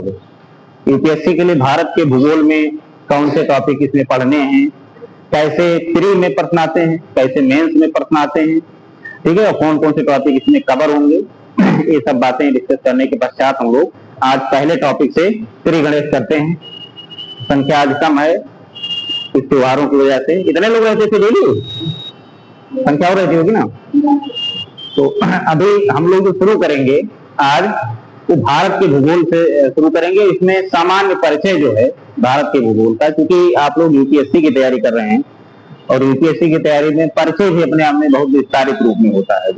UPSC के लिए भारत के भूगोल में कौन से टॉपिक इसमें पढ़ने हैं, कैसे प्री में प्रश्न आते हैं, कैसे मेंस में प्रश्न आते हैं, ठीक है, और कौन कौन से टॉपिक इसमें कवर होंगे, ये सब बातें डिस्कस करने के पश्चात हम लोग आज पहले टॉपिक से प्री गणेश करते हैं। संख्या आज कम है इस त्योहारों की वजह से। इतने लोग रहते थे डेली, संख्या और रहती होगी ना। तो अभी हम लोग जो शुरू करेंगे आज, तो भारत के भूगोल से शुरू करेंगे। इसमें सामान्य परिचय जो है भारत के भूगोल का, क्योंकि आप लोग यूपीएससी की तैयारी कर रहे हैं और यूपीएससी की तैयारी में परिचय भी अपने आप में बहुत विस्तारित रूप में होता है।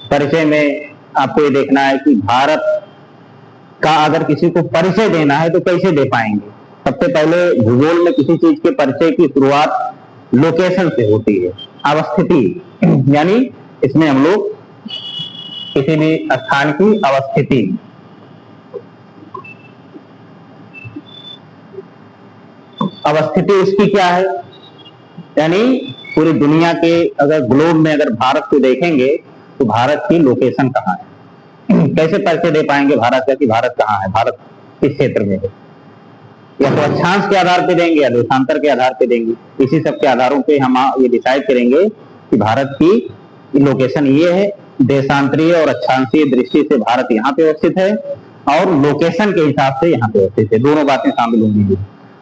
परिचय में आपको ये देखना है कि भारत का अगर किसी को परिचय देना है तो कैसे दे पाएंगे। सबसे पहले भूगोल में किसी चीज के परिचय की शुरुआत लोकेशन से होती है, अवस्थिति, यानी इसमें हम लोग किसी भी स्थान की अवस्थिति, अवस्थिति उसकी क्या है, यानी पूरी दुनिया के अगर ग्लोब में अगर भारत को देखेंगे तो भारत की लोकेशन कहाँ है। कैसे परिचय दे पाएंगे भारत का कि भारत कहाँ है, भारत किस क्षेत्र में है। या तो अक्षांश के आधार पे देंगे या देशांतर के आधार पे देंगे। इसी सब के आधारों पे हम ये डिसाइड करेंगे कि भारत की लोकेशन ये है। देशांतरीय और अक्षांशीय दृष्टि से भारत यहाँ पे अवस्थित है और लोकेशन के हिसाब से यहाँ पे अवस्थित है, दोनों बातें शामिल होंगी।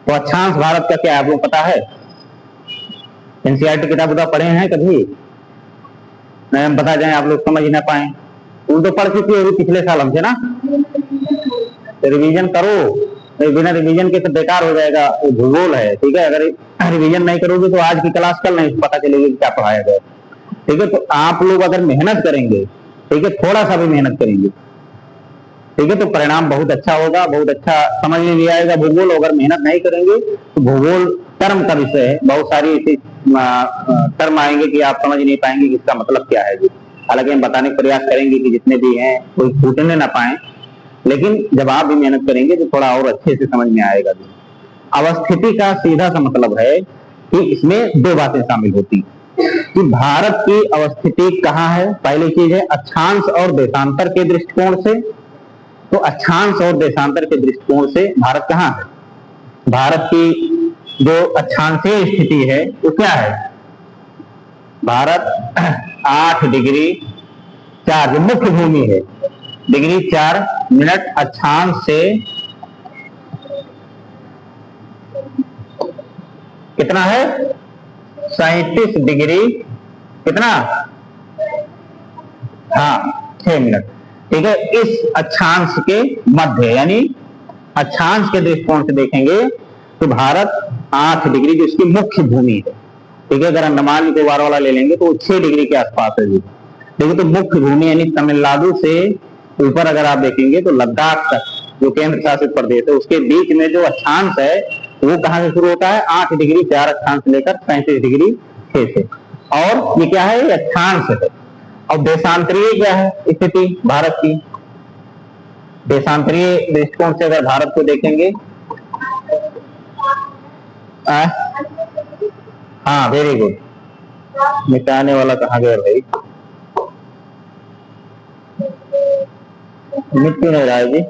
तो अक्षांश भारत का क्या आपको पता है? एनसीईआरटी किताब पढ़े हैं कभी? नहीं, हम बता जाए आप लोग समझ ना पाए। तुम तो पढ़ चुकी होगी पिछले साल हमसे ना। तो रिवीजन करो, बिना रिवीजन के तो बेकार हो जाएगा। भूगोल है, ठीक है। अगर रिवीजन नहीं करोगे तो आज की क्लास कल नहीं पता चलेगी क्या पढ़ाया गया, ठीक है। तो आप लोग अगर मेहनत करेंगे, ठीक है, थोड़ा सा भी मेहनत करेंगे, ठीक है, तो परिणाम बहुत अच्छा होगा, बहुत अच्छा समझ में भी आएगा भूगोल। अगर मेहनत नहीं करेंगे तो भूगोल टर्म का विषय है, बहुत सारी ऐसी टर्म आएंगे कि आप समझ नहीं पाएंगे कि इसका मतलब क्या है। हालांकि हम बताने का प्रयास करेंगे कि जितने भी हैं कोई छूटने ना पाए, लेकिन जब आप भी मेहनत करेंगे तो थोड़ा और अच्छे से समझ में आएगा। अवस्थिति का सीधा सा मतलब है कि इसमें दो बातें शामिल होती कि भारत की अवस्थिति कहाँ है। पहली चीज है अक्षांश और देशांतर के दृष्टिकोण से। तो अक्षांश और देशांतर के दृष्टिकोण से भारत कहाँ है? भारत की जो अक्षांशीय स्थिति है वो क्या है? भारत 8 डिग्री 4 जो मुख्य भूमि है, डिग्री 4 मिनट अक्षांश से कितना है? 37 डिग्री कितना? हाँ, 6 मिनट, ठीक है। इस अक्षांश के मध्य, यानी अक्षांश के दृष्टिकोण से देखेंगे तो भारत 8 डिग्री जो इसकी मुख्य भूमि है, ठीक है। अगर अंडमान निकोबार वाला ले लेंगे तो 6 डिग्री के आसपास है जी। देखिए, तो मुख्य भूमि यानी तमिलनाडु से ऊपर अगर आप देखेंगे तो लद्दाख तक जो केंद्र शासित प्रदेश है, उसके बीच में जो अक्षांश है वो कहां से शुरू होता है? 8 डिग्री 4 अक्षांश लेकर 37 डिग्री 6 से। और ये क्या है? ये अक्षांश है। और देशांतरीय क्या है स्थिति भारत की? देशांतरीय दृष्टिकोण से अगर भारत को देखेंगे, हाँ वेरी गुड, मिटाने वाला कहाँ गया भाई? मिट क्यों नहीं रहा है जी?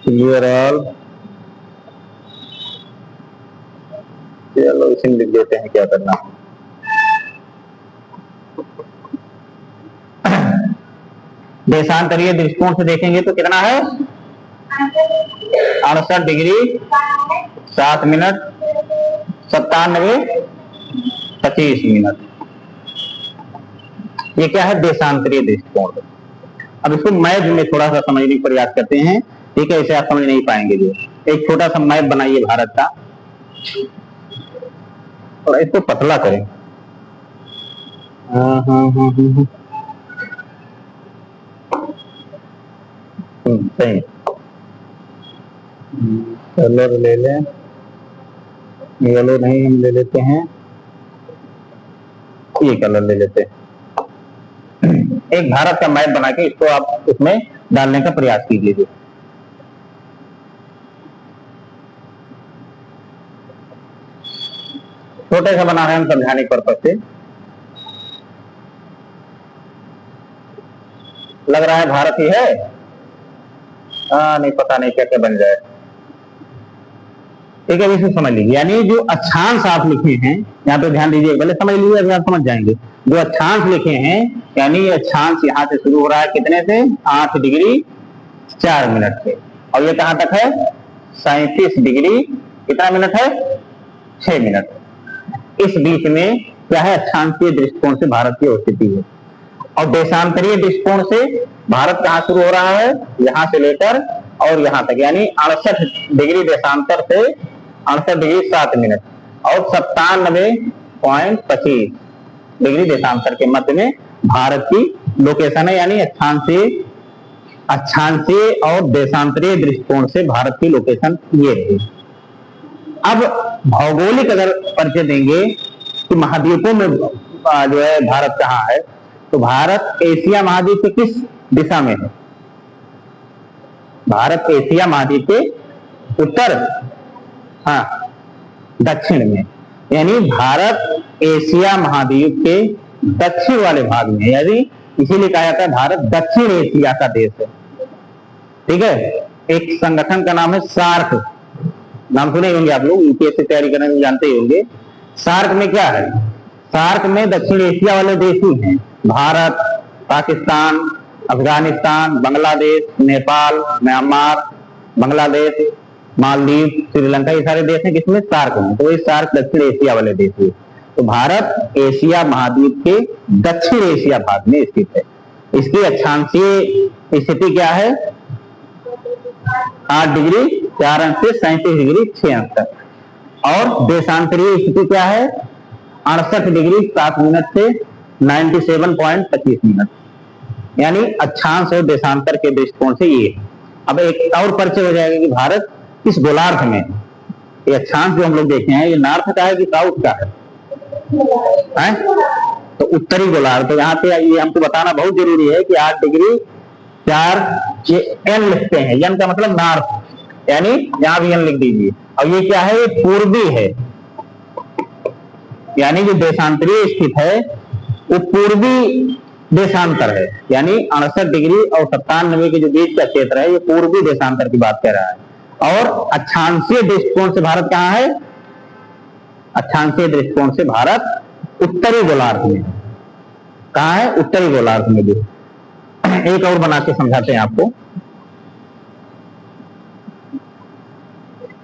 क्लियर ऑल, चलो इसे लिख देते हैं, क्या करना। देशांतरीय दृष्टिकोण से देखेंगे तो कितना है? 68 डिग्री 7 मिनट 97 25 मिनट। ये क्या है? देशांतरीय दृष्टिकोण। अब इसको मैप में थोड़ा सा समझने का प्रयास करते हैं, ठीक है। इसे आप समझ नहीं पाएंगे। जो एक छोटा सा मैप बनाइए भारत का और इसको पतला करें। सही, कलर ले लें, येलो नहीं, हम ले लेते हैं ये कलर ले लेते हैं। एक भारत का मैप बना के इसको आप उसमें डालने का प्रयास कीजिए। छोटे सा बना है हम समझाने के पर्पज से। लग रहा है भारत ही है। नहीं पता नहीं क्या क्या बन जाए। ठीक है, इसे समझ लीजिए। यानी जो अक्षांश आप लिखे हैं, यहाँ पे ध्यान दीजिए, पहले समझ लीजिए, अभी आप समझ जाएंगे। जो अक्षांश लिखे हैं, यानी अक्षांश यहाँ से शुरू हो रहा है कितने से, 8 डिग्री 4 मिनट से, और ये कहां तक है, 37 डिग्री कितना मिनट है, 6 मिनट। इस बीच में क्या है, अक्षांशीय दृष्टिकोण से भारत की स्थिति है। और देशांतरीय दृष्टिकोण से भारत कहां शुरू हो रहा है, यहां से लेकर और यहां तक, यानी 68 डिग्री देशांतर से 68 डिग्री 7 मिनट और 97.25 डिग्री देशांतर के मध्य में भारत की लोकेशन है। यानी अक्षांशीय और देशांतरीय दृष्टिकोण से भारत की लोकेशन ये है। अब भौगोलिक अगर परिचय देंगे कि महाद्वीपों में जो है भारत कहाँ है, तो भारत एशिया महाद्वीप के किस दिशा में है, भारत एशिया महाद्वीप के उत्तर, हाँ, दक्षिण में। यानी भारत एशिया महाद्वीप के दक्षिण वाले भाग में, यानी इसीलिए कहा जाता है भारत दक्षिण एशिया का देश है। ठीक है, एक संगठन का नाम है सार्क, नाम सुने होंगे आप लोग, यूपीएससी तैयारी करने में जानते ही होंगे। सार्क में क्या है, सार्क में दक्षिण एशिया वाले देश ही हैं, भारत, पाकिस्तान, अफगानिस्तान, बांग्लादेश, नेपाल, म्यांमार, बांग्लादेश, मालदीव, श्रीलंका, ये सारे देश हैं किसमें, सार्क में। तो ये सार्क दक्षिण एशिया वाले देश है। तो भारत एशिया महाद्वीप के दक्षिण एशिया भाग में स्थित है। इसकी अक्षांशीय स्थिति क्या है, 8 डिग्री 4 अंश से 37 डिग्री 6 अंश तक, और देशांतरीय स्थिति क्या है, 68 डिग्री 7 मिनट से 97.25 मिनट। यानी अक्षांश और देशांतर के दृष्टिकोण से ये। अब एक और परिचय हो जाएगा कि भारत किस गोलार्ध में, ये अक्षांश जो हम लोग देखे हैं, ये नॉर्थ का है कि साउथ का है? तो उत्तरी गोलार्ध। तो यहाँ पे ये हमको बताना बहुत जरूरी है कि 8 डिग्री 4, ये एन लिखते हैं, एन का मतलब नॉर्थ, यानी यहाँ भी एन लिख दीजिए। और ये क्या है, ये पूर्वी है, यानी जो देशांतरीय स्थित है वो पूर्वी देशांतर है। यानी 68 डिग्री और 97 के जो बीच का क्षेत्र है, ये पूर्वी देशांतर की बात कह रहा है। और अक्षांशीय दृष्टिकोण से भारत कहाँ है, अक्षांशीय दृष्टिकोण से भारत उत्तरी गोलार्ध में। कहाँ है, उत्तरी गोलार्ध में। भी एक और बना के समझाते हैं आपको।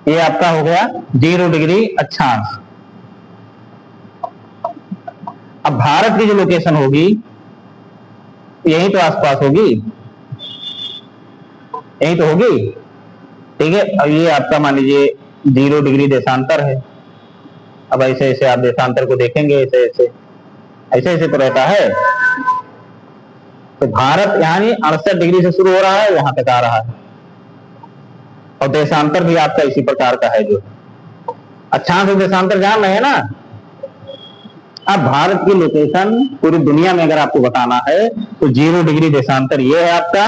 ये आपका हो गया 0 डिग्री अक्षांश। अब भारत की जो लोकेशन होगी यही तो आसपास होगी, यही तो होगी। ठीक है, अब ये आपका मान लीजिए 0 डिग्री देशांतर है। अब ऐसे ऐसे आप देशांतर को देखेंगे, ऐसे ऐसे ऐसे ऐसे तो रहता है। तो भारत यानी 68 डिग्री से शुरू हो रहा है, यहां तक आ रहा है, और देशांतर भी आपका इसी प्रकार का है। जो अक्षांश और देशांतर जान रहे हैं ना। अब भारत की लोकेशन पूरी दुनिया में अगर आपको बताना है तो 0 डिग्री देशांतर ये है आपका,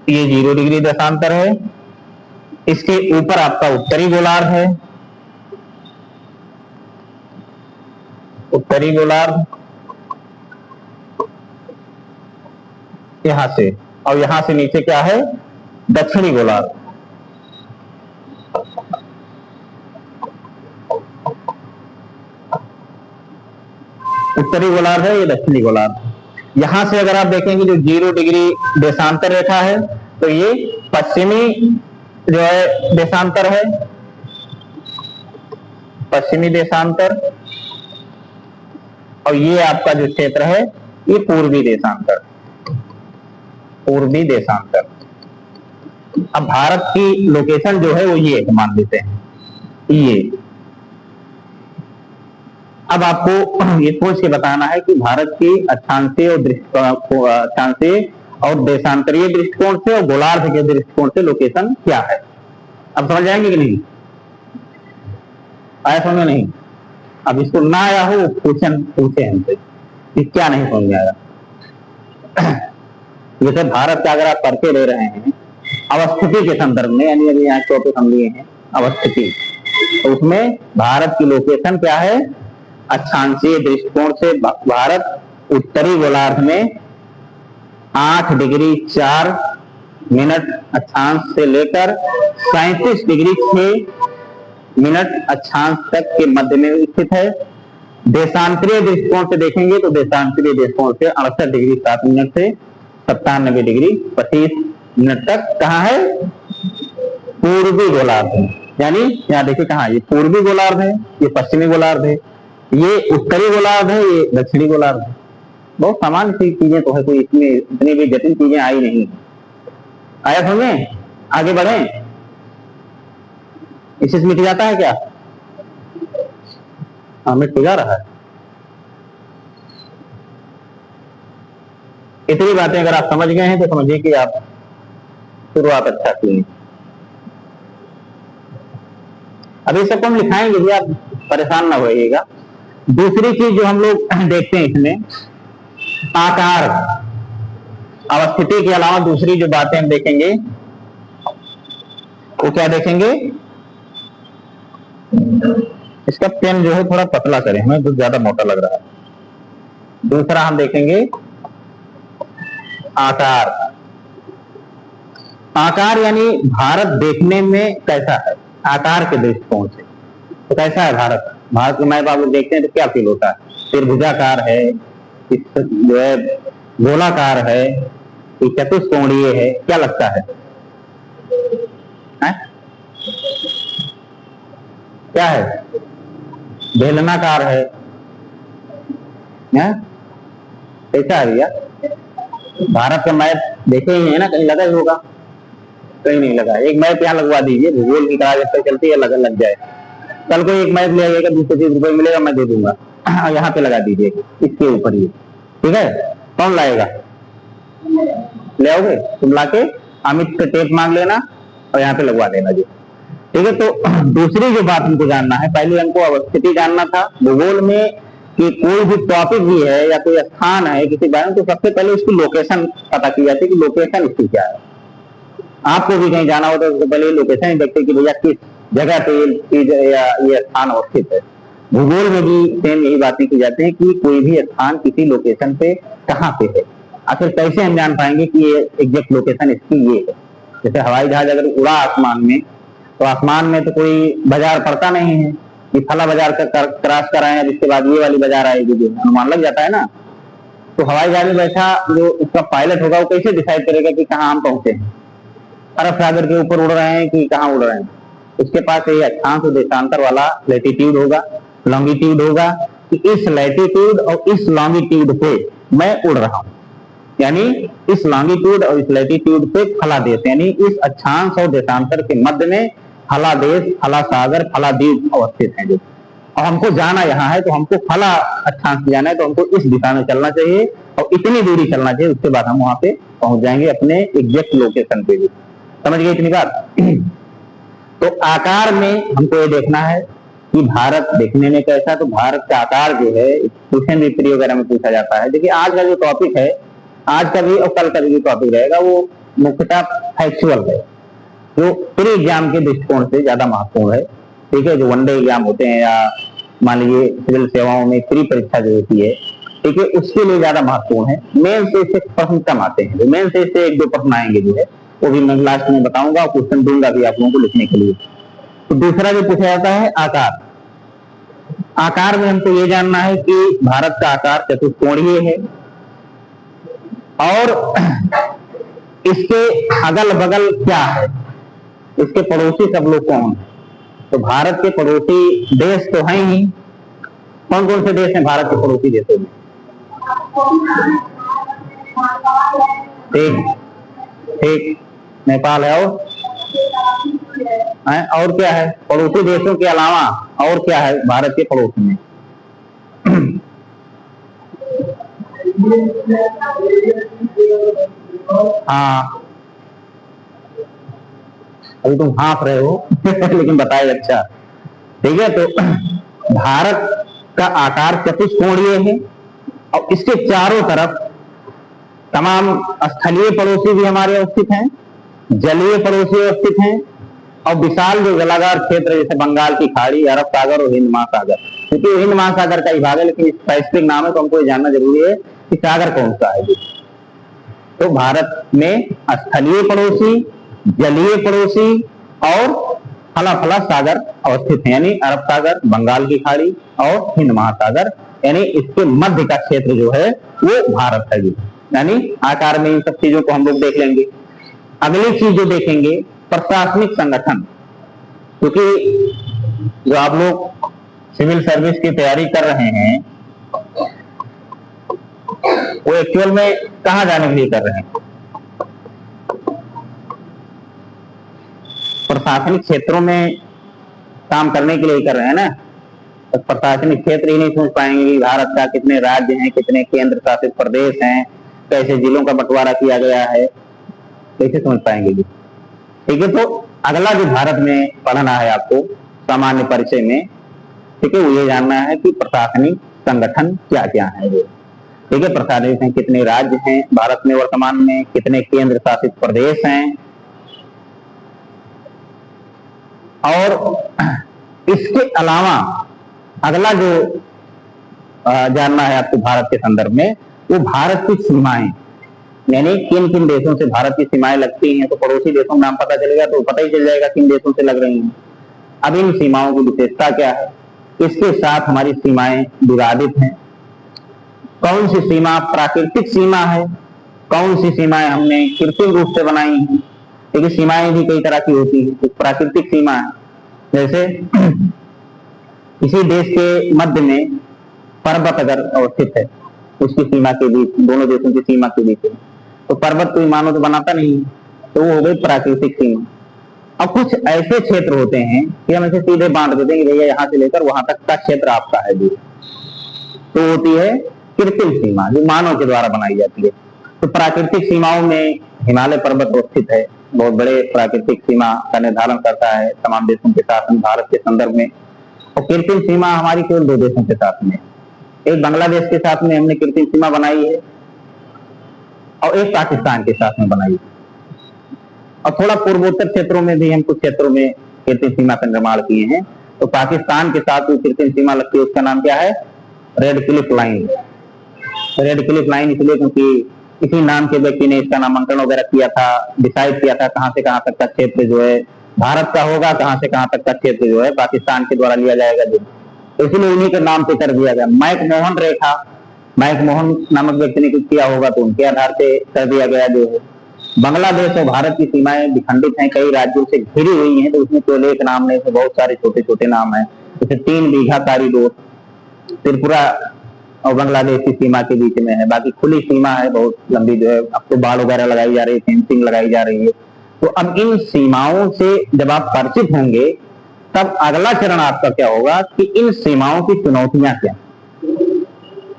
ये 0 डिग्री देशांतर है। इसके ऊपर आपका उत्तरी गोलार्ध है, उत्तरी गोलार्ध यहां से, और यहां से नीचे क्या है, दक्षिणी गोलार्ध। उत्तरी गोलार्ध है, ये दक्षिणी गोलार्ध। यहां से अगर आप देखेंगे जो 0 डिग्री देशांतर रेखा है, तो ये पश्चिमी जो है देशांतर है, पश्चिमी देशांतर। और ये आपका जो क्षेत्र है ये पूर्वी देशांतर, पूर्वी देशांतर। अब भारत की लोकेशन जो है वो ये मान लेते हैं, ये। अब आपको ये सोच के बताना है कि भारत की अक्षांशीय और देशांतरीय दृष्टिकोण से और गोलार्ध के दृष्टिकोण से लोकेशन क्या है। अब समझ जाएंगे कि नहीं, आया समझ में? नहीं। अब इसको ना आया हो पूछे हमसे कि क्या नहीं समझ में आया। जैसे भारत का अगर आप परिचय ले रहे हैं अवस्थिति के संदर्भ में, यानी अभी यहाँ टॉपिक हम लिए हैं अवस्थिति, तो उसमें भारत की लोकेशन क्या है, अक्षांशीय दृष्टिकोण से भारत उत्तरी गोलार्ध में 8 डिग्री 4 मिनट अक्षांश से लेकर 37 डिग्री 6 मिनट अक्षांश तक के मध्य में स्थित है। देशांतरीय दृष्टिकोण से देखेंगे तो देशांतरीय दृष्टिकोण से 68 डिग्री 7 मिनट से 97 डिग्री 25 मिनट तक कहाँ है? पूर्वी गोलार्ध है। यानी यहाँ देखिए कहाँ, ये पूर्वी गोलार्ध है, ये पश्चिमी गोलार्ध है, ये उत्तरी गोलार्ध है, ये दक्षिणी गोलार्ध है। बहुत सामान्य सी चीजें तो है, कोई इसमें इतनी भी जटिल चीजें आई नहीं। आया समझे? आगे बढ़े। इससे मिट जाता है क्या? हाँ, मिट जा रहा है। इतनी बातें अगर आप समझ गए हैं तो समझिए कि आप शुरुआत अच्छा की। अभी सबको हम लिखाएंगे भी, आप परेशान ना होइएगा। दूसरी चीज जो हम लोग देखते हैं इसमें, आकार, अवस्थिति के अलावा दूसरी जो बातें हम देखेंगे वो क्या देखेंगे? इसका पेन जो है थोड़ा पतला करें, हमें तो ज्यादा मोटा लग रहा है। दूसरा हम देखेंगे आकार। आकार यानी भारत देखने में कैसा है, आकार के दृष्टिकोण से तो कैसा है भारत? भारत के मैप आप लोग देखते हैं तो क्या फील होता है? त्रिभुजाकार है, जो है गोलाकार है, चतुष्कोणीय है, क्या लगता है? क्या है? बेलनाकार है, कैसा है भैया? भारत का मैप देखे ही है ना, कहीं लगा ही होगा? कहीं नहीं लगा। एक मैप यहाँ लगवा दीजिए, भूगोल की तरह जब तक चलती है लग जाए। कल को एक मैप ले आइएगा, 230 रुपए मिलेगा, मैं दे दूंगा। यहाँ पे लगा दीजिएगा, इसके ऊपर ही, ठीक है? कौन लाएगा? ले आओगे तुम, लाके अमित से टेप मांग लेना और यहाँ पे लगवा देना जी, ठीक है? तो दूसरी जो बात हमको जानना है, पहले हमको अवस्थिति जानना था भूगोल में कि कोई भी टॉपिक भी है या कोई स्थान है किसी बारे में, तो सबसे पहले उसकी लोकेशन पता की जाती है कि लोकेशन इसकी क्या है। आपको भी कहीं जाना होता है तो पहले लोकेशन देखते कि भैया किस जगह पे ये स्थान अवस्थित है। भूगोल में भी सेम यही बातें की जाती है कि कोई भी स्थान किसी लोकेशन पे कहाँ पे है। आखिर कैसे हम जान पाएंगे कि ये एग्जैक्ट लोकेशन इसकी ये है? जैसे हवाई जहाज अगर उड़ा आसमान में, तो आसमान में तो कोई बाजार पड़ता नहीं है कि फला बाजार का क्रॉस कराएं, अब इसके बाद ये वाली बाजार आएगी, जो अनुमान लग जाता है ना। तो हवाई जहाज में बैठा जो उसका पायलट होगा वो कैसे डिसाइड करेगा कि कहाँ हम पहुंचे हैं? अरब सागर के ऊपर उड़ रहे हैं कि कहाँ उड़ रहे हैं? उसके पास ये अक्षांश देशांतर वाला लैटिट्यूड होगा, लॉन्गिट्यूड होगा कि इस लैटिट्यूड और इस लॉन्गिट्यूड पे मैं उड़ रहा हूँ, यानी इस लॉन्गिट्यूड और इस लैटिट्यूड पे फला देश, यानी इस अक्षांश और देशांतर के मध्य में फला देश, फला सागर, फला द्वीप अवस्थित है। जो और हमको जाना यहाँ है तो हमको फला अक्षांश जाना है तो हमको इस दिशा में चलना चाहिए और इतनी दूरी चलना चाहिए, उसके बाद हम वहां पे पहुंच जाएंगे अपने एग्जैक्ट लोकेशन पे भी। समझ गए इतनी बात? तो आकार में हमको ये देखना है कि भारत देखने में कैसा, तो भारत का आकार जो है क्वेश्चन पेपर वगैरह में पूछा जाता है। देखिए आज का जो टॉपिक है, आज का भी और कल का भी टॉपिक रहेगा, वो मुख्यतः फैक्चुअल है, जो प्री एग्जाम के दृष्टिकोण से ज्यादा महत्वपूर्ण है, ठीक है? जो वनडे एग्जाम होते हैं या मान लीजिए सिविल सेवाओं में प्री परीक्षा जो होती है, ठीक है, उसके लिए ज्यादा महत्वपूर्ण है। मेन से इससे प्रश्न कम आते हैं, मेन से इससे 1-2 प्रश्न आएंगे जो है, वो भी मैं लास्ट में बताऊंगा और क्वेश्चन दूंगा भी आप लोगों को लिखने के लिए। तो दूसरा जो पूछा जाता है आकार। आकार में हमको ये जानना है कि भारत का आकार चतुष्कोणीय है और इसके अगल बगल क्या है, इसके पड़ोसी सब लोग कौन है? तो भारत के पड़ोसी देश तो हैं ही। कौन कौन से देश हैं भारत के पड़ोसी देशों में? ठीक, नेपाल है, और क्या है पड़ोसी देशों के अलावा? और क्या है भारत के पड़ोसी में? हाँ, अभी तुम हाँफ रहे हो लेकिन बताए अच्छा, ठीक है? तो भारत का आकार चतुष्कोणीय है और इसके चारों तरफ तमाम स्थलीय पड़ोसी भी हमारे अवस्थित हैं, जलीय पड़ोसी अवस्थित हैं और विशाल जो जलागार क्षेत्र जैसे बंगाल की खाड़ी, अरब सागर और हिंद महासागर, क्योंकि हिंद महासागर का ही भाग है लेकिन स्पेसिफिक नाम है, तो हमको ये जानना जरूरी है कि सागर कौन सा है। तो भारत में स्थलीय पड़ोसी, जलीय पड़ोसी और फला फला सागर अवस्थित है, यानी अरब सागर, बंगाल की खाड़ी और हिंद महासागर, यानी इसके मध्य का क्षेत्र जो है वो भारत है जी। यानी आकार में इन सब चीजों को हम लोग देख लेंगे। अगली चीज जो देखेंगे प्रशासनिक संगठन, क्योंकि जो आप लोग सिविल सर्विस की तैयारी कर रहे हैं वो एक्चुअल में कहाँ जाने के लिए कर रहे हैं? प्रशासनिक क्षेत्रों में काम करने के लिए कर रहे हैं ना। तो प्रशासनिक क्षेत्र ही नहीं समझ पाएंगे कि भारत का कितने राज्य हैं, कितने केंद्र शासित प्रदेश हैं, कैसे जिलों का बंटवारा किया गया है, कैसे समझ पाएंगे जी? ठीक है, तो अगला जो भारत में पढ़ना है आपको सामान्य परिचय में, ठीक है, वो ये जानना है कि प्रशासनिक संगठन क्या क्या है। ठीक है, प्रशासनिक हैं, कितने राज्य हैं भारत में वर्तमान में, कितने केंद्र शासित प्रदेश हैं, और इसके अलावा अगला जो जानना है आपको भारत के संदर्भ में, वो भारत की सीमाएं, यानी किन किन देशों से भारत की सीमाएं लगती हैं। तो पड़ोसी देशों का नाम पता चलेगा तो पता ही चल जाएगा किन देशों से लग रही हैं। अब इन सीमाओं की विशेषता क्या है, इसके साथ हमारी सीमाएं विवादित हैं, कौन सी सीमा प्राकृतिक सीमा है, कौन सी सीमाएं हमने कृत्रिम रूप से बनाई हैं। देखिए सीमाएं भी कई तरह की होती है। एक प्राकृतिक सीमा है, जैसे किसी देश के मध्य में पर्वत अगर अवस्थित है, उसकी सीमा के बीच, दोनों देशों की सीमा के बीच है, तो पर्वत कोई मानो तो बनाता नहीं है, तो वो हो गई प्राकृतिक सीमा। अब कुछ ऐसे क्षेत्र होते हैं कि हम ऐसे सीधे बांट देते हैं कि भैया यहाँ से लेकर वहां तक का क्षेत्र आपका है जी, तो होती है कृत्रिम सीमा, जो मानव के द्वारा बनाई जाती है। तो प्राकृतिक सीमाओं में हिमालय पर्वत अवस्थित है, बहुत बड़े प्राकृतिक सीमा का निर्धारण करता है तमाम देशों के साथ में भारत के संदर्भ में। और कृत्रिम सीमा हमारी केवल दो देशों के साथ में, एक बांग्लादेश के साथ में हमने कृत्रिम सीमा बनाई है और एक पाकिस्तान के साथ में बनाई है। और थोड़ा पूर्वोत्तर क्षेत्रों में भी हम कुछ क्षेत्रों में कृत्रिम सीमा का निर्माण किए हैं। तो पाकिस्तान के साथ जो कृत्रिम सीमा लगती है उसका नाम क्या है? Red Cliff line. Red Cliff line इसलिए क्योंकि इसी नाम के व्यक्ति ने इसका नामांकन वगैरह किया था, डिसाइड किया था कहां से कहां तक का क्षेत्र जो है भारत का होगा, कहां से कहां तक का क्षेत्र जो है पाकिस्तान के द्वारा लिया जाएगा जो, तो इसलिए उन्हीं के नाम से कर दिया गया। मैकमोहन रेखा, मैकमोहन नामक व्यक्ति ने कुछ किया होगा तो उनके आधार से कर दिया गया जो है। बांग्लादेश और भारत की सीमाएं विखंडित हैं, कई राज्यों से घिरी हुई हैं, तो उसमें केवल एक नाम नहीं, इसमें बहुत सारे छोटे छोटे नाम है। जैसे 3 बीघा कॉरिडोर त्रिपुरा और बांग्लादेश की सीमा के बीच में है, बाकी खुली सीमा है बहुत लंबी जो है, अब तो बाड़ वगैरह लगाई जा रही है, फेंसिंग लगाई जा रही है। तो अब इन सीमाओं से जब आप परिचित होंगे तब अगला चरण आपका क्या होगा कि इन सीमाओं की चुनौतियां क्या।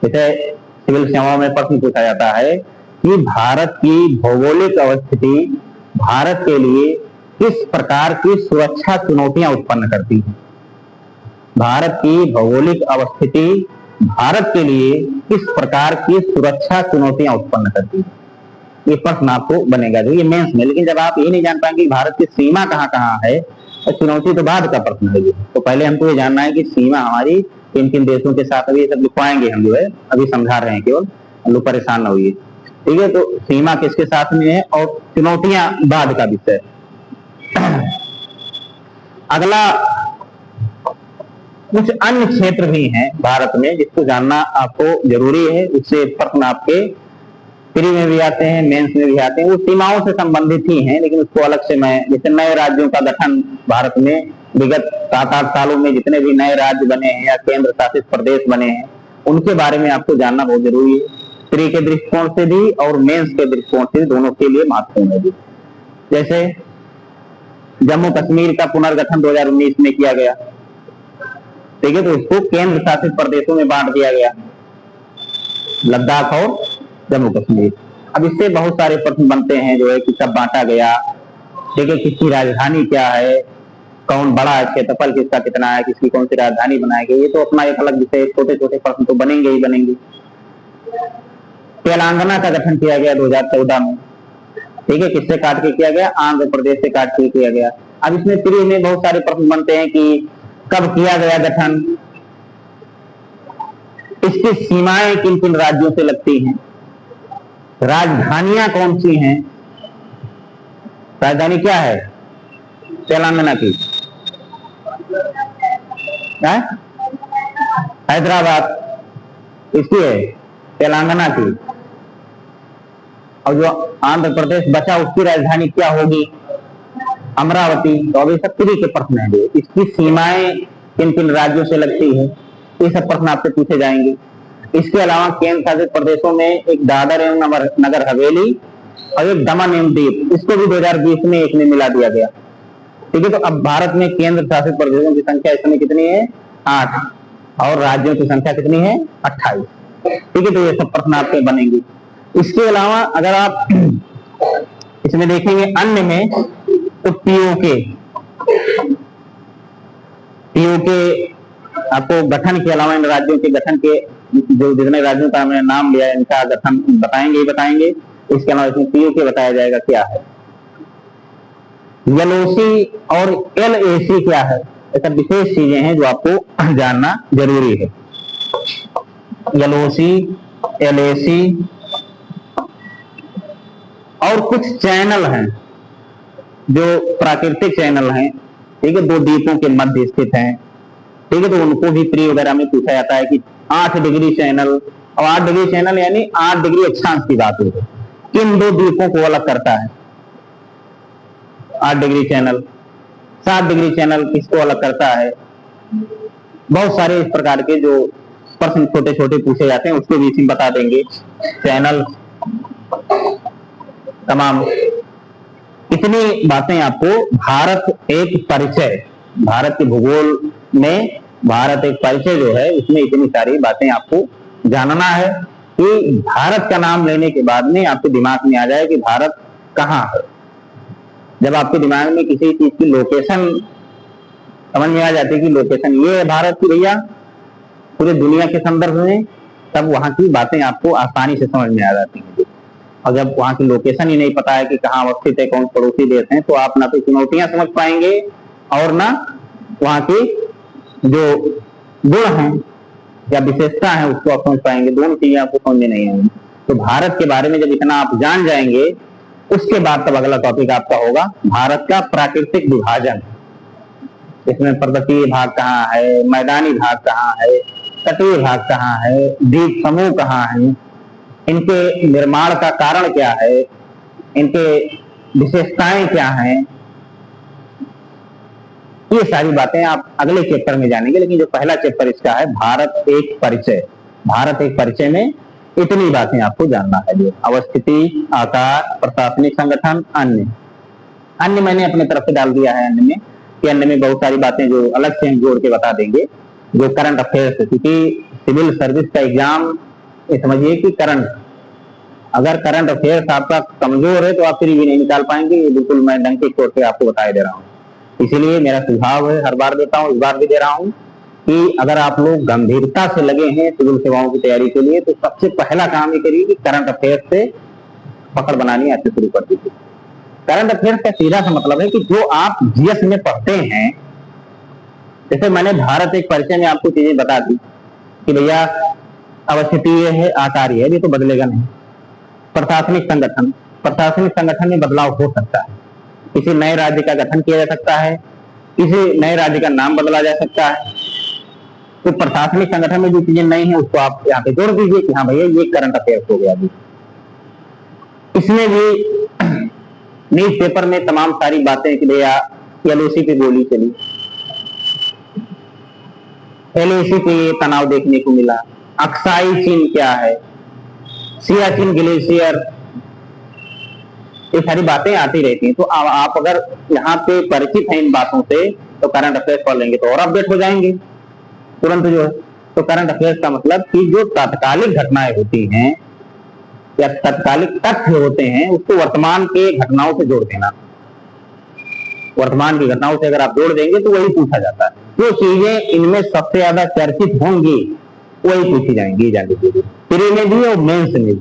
जैसे सिविल सेवाओं में प्रश्न पूछा जाता है कि भारत की भौगोलिक अवस्थिति भारत के लिए किस प्रकार की सुरक्षा चुनौतियां उत्पन्न करती है। भारत की भौगोलिक अवस्थिति भारत के लिए किस प्रकार की सुरक्षा चुनौतियां उत्पन्न करती है, ये प्रश्न आपको बनेगा जो ये मेंस में। लेकिन जब आप ये नहीं जान पाएंगे भारत की सीमा कहाँ कहाँ है, तो चुनौती तो बाद का प्रश्न है ये। तो पहले हमको ये जानना है कि सीमा हमारी किन किन देशों के साथ, अभी ये सब लिखवाएंगे हम जो है, अभी समझा रहे हैं केवल, हम लोग परेशान न होइए। ठीक है, तो सीमा किसके साथ में है और चुनौतियां बाद का विषय। अगला कुछ अन्य क्षेत्र भी हैं भारत में जिसको जानना आपको जरूरी है, उससे प्रश्न आपके प्री में भी आते हैं, मेंस में भी आते हैं, वो सीमाओं से संबंधित ही हैं, लेकिन उसको अलग से मैं, जैसे नए राज्यों का गठन भारत में विगत 7-8 सालों में जितने भी नए राज्य बने हैं या केंद्र शासित प्रदेश बने हैं उनके बारे में आपको जानना बहुत जरूरी है, प्री के दृष्टिकोण से भी और मेंस के दृष्टिकोण से, दोनों के लिए महत्वपूर्ण है भी। जैसे जम्मू कश्मीर का पुनर्गठन 2019 में किया गया, ठीक है, तो इसको केंद्र शासित प्रदेशों में बांट दिया गया, लद्दाख और जम्मू कश्मीर। अब इससे बहुत सारे प्रश्न बनते हैं जो है कि कब बांटा गया, ठीक है, किसकी राजधानी क्या है, कौन बड़ा है, क्षेत्रफल किसका कितना है, किसकी कौन सी राजधानी बनाई गई, ये तो अपना एक अलग विषय, छोटे छोटे प्रश्न तो बनेंगे ही बनेंगे। तेलंगाना का गठन किया गया 2014 में, ठीक है, किससे काट के किया गया? आंध्र प्रदेश से काट के किया गया। अब इसमें प्री में बहुत सारे प्रश्न बनते हैं कि कब किया गया गठन, इसकी सीमाएं किन किन राज्यों से लगती हैं, राजधानियां कौन सी हैं? राजधानी क्या है तेलंगाना की? हैदराबाद इसकी है, तेलंगाना की। और जो आंध्र प्रदेश बचा उसकी राजधानी क्या होगी? अमरावती। तो अभी सब फ्री के प्रश्न है। इसकी सीमाएं किन किन राज्यों से लगती है, ये सब प्रश्न आपसे पूछे जाएंगे। इसके अलावा केंद्र शासित प्रदेशों में एक दादर एवं नगर हवेली और एक दमन एवं दीव, इसको भी 2020 में एक में मिला दिया गया। ठीक है, तो अब भारत में केंद्र शासित प्रदेशों की संख्या इस समय कितनी है? 8। और राज्यों की संख्या कितनी है? 28। ठीक है, तो ये सब प्रश्न आपके बनेंगे। इसके अलावा अगर आप इसमें देखेंगे अन्य में, तो पीओके आपको गठन के अलावा इन राज्यों के गठन के जो जितने राज्यों का हमने नाम लिया इनका गठन बताएंगे। इसके अलावा इसमें पीओके बताया जाएगा क्या है। एलओसी और एलएसी क्या है, ऐसा विशेष चीजें हैं जो आपको जानना जरूरी है। एलओसी, एलएसी और कुछ चैनल हैं जो प्राकृतिक चैनल हैं। ठीक है, 2 द्वीपों के मध्य स्थित हैं। ठीक है, तो उनको भी प्री वगैरह में पूछा जाता है कि 8 डिग्री चैनल, और 8 डिग्री चैनल यानी 8 डिग्री अक्षांश की बात है, किन 2 द्वीपों को अलग करता है? 8 डिग्री चैनल। 7 डिग्री चैनल किसको अलग करता है? बहुत सारे इस प्रकार के जो प्रश्न छोटे छोटे पूछे जाते हैं उसको भी इसी बता देंगे। चैनल तमाम इतनी बातें आपको भारत एक परिचय, भारत के भूगोल में भारत एक परिचय जो है उसमें इतनी सारी बातें आपको जानना है कि भारत का नाम लेने के बाद में आपके दिमाग में आ जाए कि भारत कहाँ है। जब आपके दिमाग में किसी चीज की लोकेशन समझ में आ जाती है कि लोकेशन ये है भारत की भैया पूरे दुनिया के संदर्भ में, तब वहां की बातें आपको आसानी से समझ में आ जाती हैं। और जब वहां की लोकेशन ही नहीं पता है कि कहाँ अवस्थित है, कौन पड़ोसी देश है, तो आप ना तो चुनौतियां समझ पाएंगे और ना वहां की जो गुण है या विशेषता है उसको आप समझ पाएंगे। दोनों चीजें आपको समझ में नहीं आएंगी। तो भारत के बारे में जब इतना आप जान जाएंगे उसके बाद तब अगला टॉपिक आपका होगा भारत का प्राकृतिक विभाजन। इसमें पर्वतीय भाग कहाँ है, मैदानी भाग कहाँ है, तटीय भाग कहाँ है, द्वीप समूह कहाँ है, इनके निर्माण का कारण क्या है, इनके विशेषताएं क्या हैं, ये सारी बातें आप अगले चैप्टर में जानेंगे। लेकिन जो पहला चैप्टर इसका है भारत एक परिचय, भारत एक परिचय में इतनी बातें आपको जानना है। जो अवस्थिति, आकार, प्रशासनिक संगठन, अन्य मैंने अपने तरफ से डाल दिया है अन्य में, कि अन्य में बहुत सारी बातें जो अलग से हम जोड़ के बता देंगे। जो करंट अफेयर्स है, क्योंकि सिविल सर्विस का एग्जाम ये समझिए कि अगर करंट अफेयर्स आपका कमजोर है तो आप फ्री भी नहीं निकाल पाएंगे। ये बिल्कुल मैं डंके चोट पे आपको बताए दे रहा हूँ। इसीलिए मेरा सुझाव है, हर बार देता हूँ, इस बार भी दे रहा हूँ, कि अगर आप लोग गंभीरता से लगे हैं सिविल सेवाओं की तैयारी के लिए तो सबसे पहला काम ये करिए कि करंट अफेयर्स से पकड़ बनानी अच्छे शुरू कर दीजिए। करंट अफेयर्स का सीधा सा मतलब है कि जो आप जीएस में पढ़ते हैं, जैसे मैंने भारत एक परिचय में आपको चीजें बता दी कि भैया अवस्थिति ये है, आकार ये है, ये तो बदलेगा नहीं। प्रशासनिक संगठन में बदलाव हो सकता है, किसी नए राज्य का गठन किया जा सकता है, किसी नए राज्य का नाम बदला जा सकता है। तो प्रशासनिक संगठन में जो चीजें नई हैं उसको आप यहाँ पे जोड़ दीजिए कि हाँ भैया ये करंट अफेयर्स हो गया। इसमें भी न्यूज पेपर में तमाम सारी बातें कि भैया एलओसी पे गोली चली, एलओसी पे ये तनाव देखने को मिला, अक्साई चीन क्या है, सियाचिन ग्लेशियर, ये सारी बातें आती रहती हैं। तो आप अगर यहाँ पे परिचित हैं इन बातों से तो करंट अफेयर्स पढ़ लेंगे तो और अपडेट हो जाएंगे तुरंत जो है। तो करंट अफेयर्स का मतलब कि जो तात्कालिक घटनाएं होती हैं या तात्कालिक तथ्य होते हैं उसको वर्तमान के घटनाओं से जोड़ देना। वर्तमान की घटनाओं से अगर आप जोड़ देंगे तो वही पूछा जाता है। जो चीजें इनमें सबसे ज्यादा चर्चित होंगी वही पूछी जाएंगी, जान लीजिए, प्री में भी और मेंस में भी।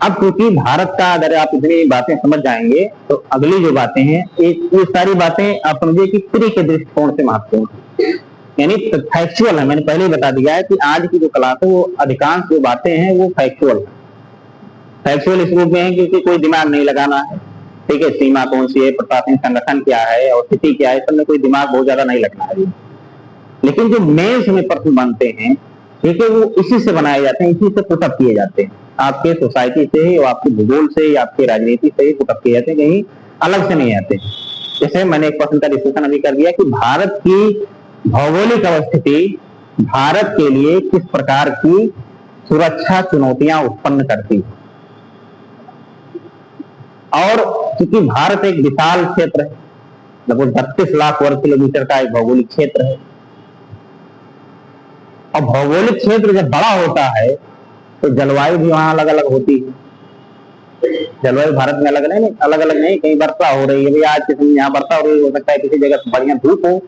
अब क्योंकि भारत का अगर आप इतनी बातें समझ जाएंगे तो अगली जो बातें हैं ये सारी बातें आप समझिए कि प्री के दृष्टिकोण से महत्वपूर्ण, यानी फैक्चुअल है। मैंने पहले ही बता दिया है कि आज की जो क्लास है वो अधिकांश जो बातें हैं वो फैक्चुअल है, फैक्चुअल इस रूप में है क्योंकि कोई दिमाग नहीं लगाना है, ठीक है, सीमा कौन सी है, प्रशासनिक संगठन क्या है और स्थिति क्या है, सब में कोई दिमाग बहुत ज्यादा नहीं लगना है। लेकिन जो मेंस में प्रश्न बनते हैं, ठीक है, वो इसी से बनाए जाते हैं, इसी से पुटअप किए जाते हैं, आपके सोसाइटी से या आपके भूगोल से या आपकी राजनीति से ही पुटअप किए जाते हैं, कहीं अलग से नहीं आते। जैसे मैंने एक प्रश्न का डिस्कशन अभी कर दिया कि भारत की भौगोलिक अवस्थिति भारत के लिए किस प्रकार की सुरक्षा चुनौतियां उत्पन्न करती है। और क्योंकि भारत एक विशाल क्षेत्र है, लगभग 32 लाख वर्ग किलोमीटर का एक भौगोलिक क्षेत्र है, और भौगोलिक क्षेत्र जब बड़ा होता है तो जलवायु भी वहां अलग अलग होती है। जलवायु भारत में अलग नहीं, कहीं वर्षा हो रही है, आज के समय यहाँ वर्षा हो रही हो सकता है किसी जगह बढ़िया धूप हो,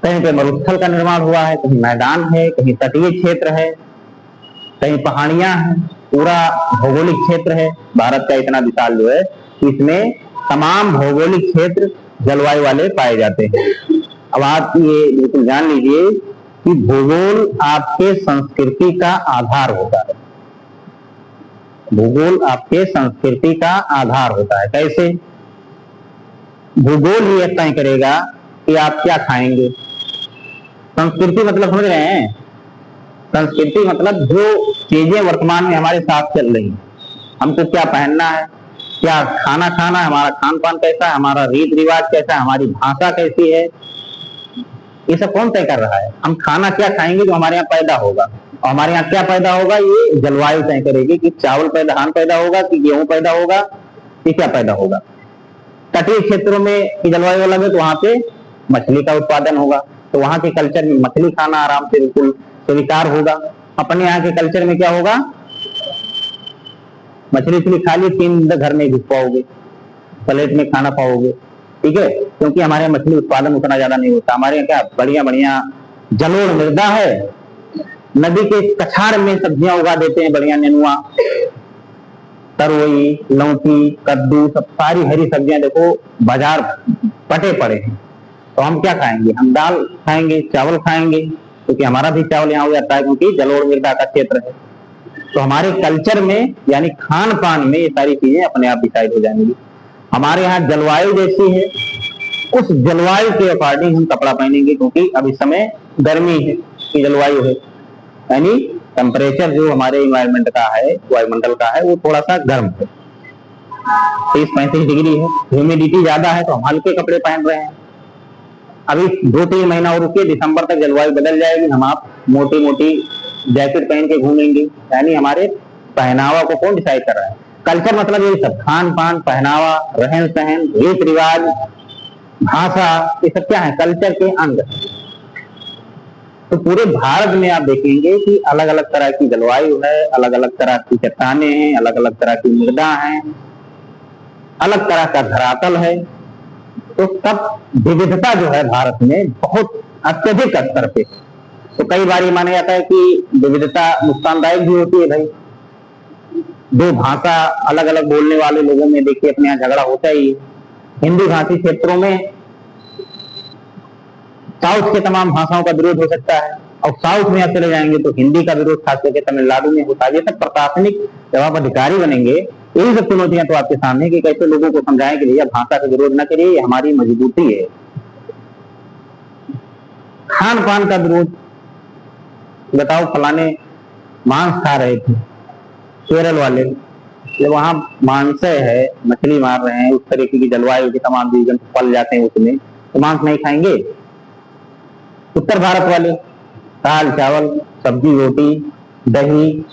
कहीं पे मरुस्थल का निर्माण हुआ है, कहीं मैदान है, कहीं तटीय क्षेत्र है, कहीं पहाड़ियां हैं, पूरा भौगोलिक क्षेत्र है भारत का इतना विशाल जो है, इसमें तमाम भौगोलिक क्षेत्र जलवायु वाले पाए जाते हैं। अब आप ये बिल्कुल जान लीजिए कि भूगोल आपके संस्कृति का आधार होता है। भूगोल आपके संस्कृति का आधार होता है। कैसे? भूगोल ही तय करेगा कि आप क्या खाएंगे। संस्कृति मतलब समझ रहे हैं? संस्कृति मतलब जो चीजें वर्तमान में हमारे साथ चल रही हैं, हमको क्या पहनना है, क्या खाना खाना है, हमारा खान पान कैसा है, हमारा रीत रिवाज कैसा है, हमारी भाषा कैसी है, ये सब कौन तय कर रहा है? हम खाना क्या खाएंगे जो हमारे यहाँ पैदा होगा, और हमारे यहाँ क्या पैदा होगा ये जलवायु तय करेगी कि चावल धान पैदा होगा कि गेहूं पैदा होगा कि क्या पैदा होगा। तटीय क्षेत्रों में जलवायु अलग है तो वहां पे मछली का उत्पादन होगा, तो वहां के कल्चर में मछली खाना आराम से बिल्कुल स्वीकार होगा। अपने यहाँ के कल्चर में क्या होगा, मछली खा ली 3 दिन घर में घुस पाओगे, प्लेट में खाना पाओगे, ठीक है, क्योंकि हमारे यहाँ मछली उत्पादन उतना ज्यादा नहीं होता। हमारे यहाँ क्या बढ़िया बढ़िया जलोढ़ मृदा है, नदी के कछाड़ में सब्जियां उगा देते हैं, बढ़िया नेनुआ, तरोई, लौकी, कद्दू, सब सारी हरी सब्जियां देखो बाजार पटे पड़े हैं। तो हम क्या खाएंगे? हम दाल खाएंगे, चावल खाएंगे, क्योंकि हमारा भी चावल यहाँ हो जाता है क्योंकि जलोढ़ मृदा का क्षेत्र है। तो हमारे कल्चर में यानी खान पान में ये सारी चीजें अपने आप डिसाइड हो जाएंगी। हमारे यहाँ जलवायु जैसी है, उस जलवायु के अकॉर्डिंग हम कपड़ा पहनेंगे, क्योंकि अब इस समय गर्मी है की जलवायु है, यानी टेम्परेचर जो हमारे इन्वायरमेंट का है, वायुमंडल का है, वो थोड़ा सा गर्म है, 30-35 डिग्री है, ह्यूमिडिटी ज्यादा है, तो हम हल्के कपड़े पहन रहे हैं। अभी 2-3 महीना और रुकिए, दिसंबर तक जलवायु बदल जाएगी, हम आप मोटी मोटी जैकेट पहन के घूमेंगे। यानी हमारे पहनावा को कौन डिसाइड कर रहा है? कल्चर मतलब ये सब, खान पान, पहनावा, रहन सहन, रीत रिवाज, भाषा, ये सब क्या है? कल्चर के अंग। तो पूरे भारत में आप देखेंगे कि अलग अलग तरह की जलवायु है, अलग अलग तरह की चट्टानें हैं, अलग अलग तरह की मृदा है, अलग तरह का धरातल है। तो सब विविधता जो है भारत में बहुत अत्यधिक स्तर पे। तो कई बार ये माना जाता है कि विविधता नुकसानदायक भी होती है। भाई, दो भाषा अलग अलग बोलने वाले लोगों में देखिए अपने यहाँ झगड़ा होता ही है। हिंदी भाषी क्षेत्रों में साउथ के तमाम भाषाओं का विरोध हो सकता है, और साउथ में आप चले जाएंगे तो हिंदी का विरोध खास करके तमिलनाडु में होता है। ये सब प्रशासनिक जब आप अधिकारी बनेंगे, यही सब चुनौतियां तो आपके सामने कि कैसे लोगों को समझाएं कि भैया भाषा का विरोध न करिए, ये हमारी मजबूती है। खान पान का विरोध, बताओ फलाने मांस खा रहे थे केरल वाले, जब वहां मांसय है, मछली मार रहे हैं, उस तरीके की जलवायु के तमाम जीव जंतु पल जाते हैं उसमें, तो मांस नहीं खाएंगे। उत्तर भारत वाले दाल चावल, सब्जी रोटी, दही,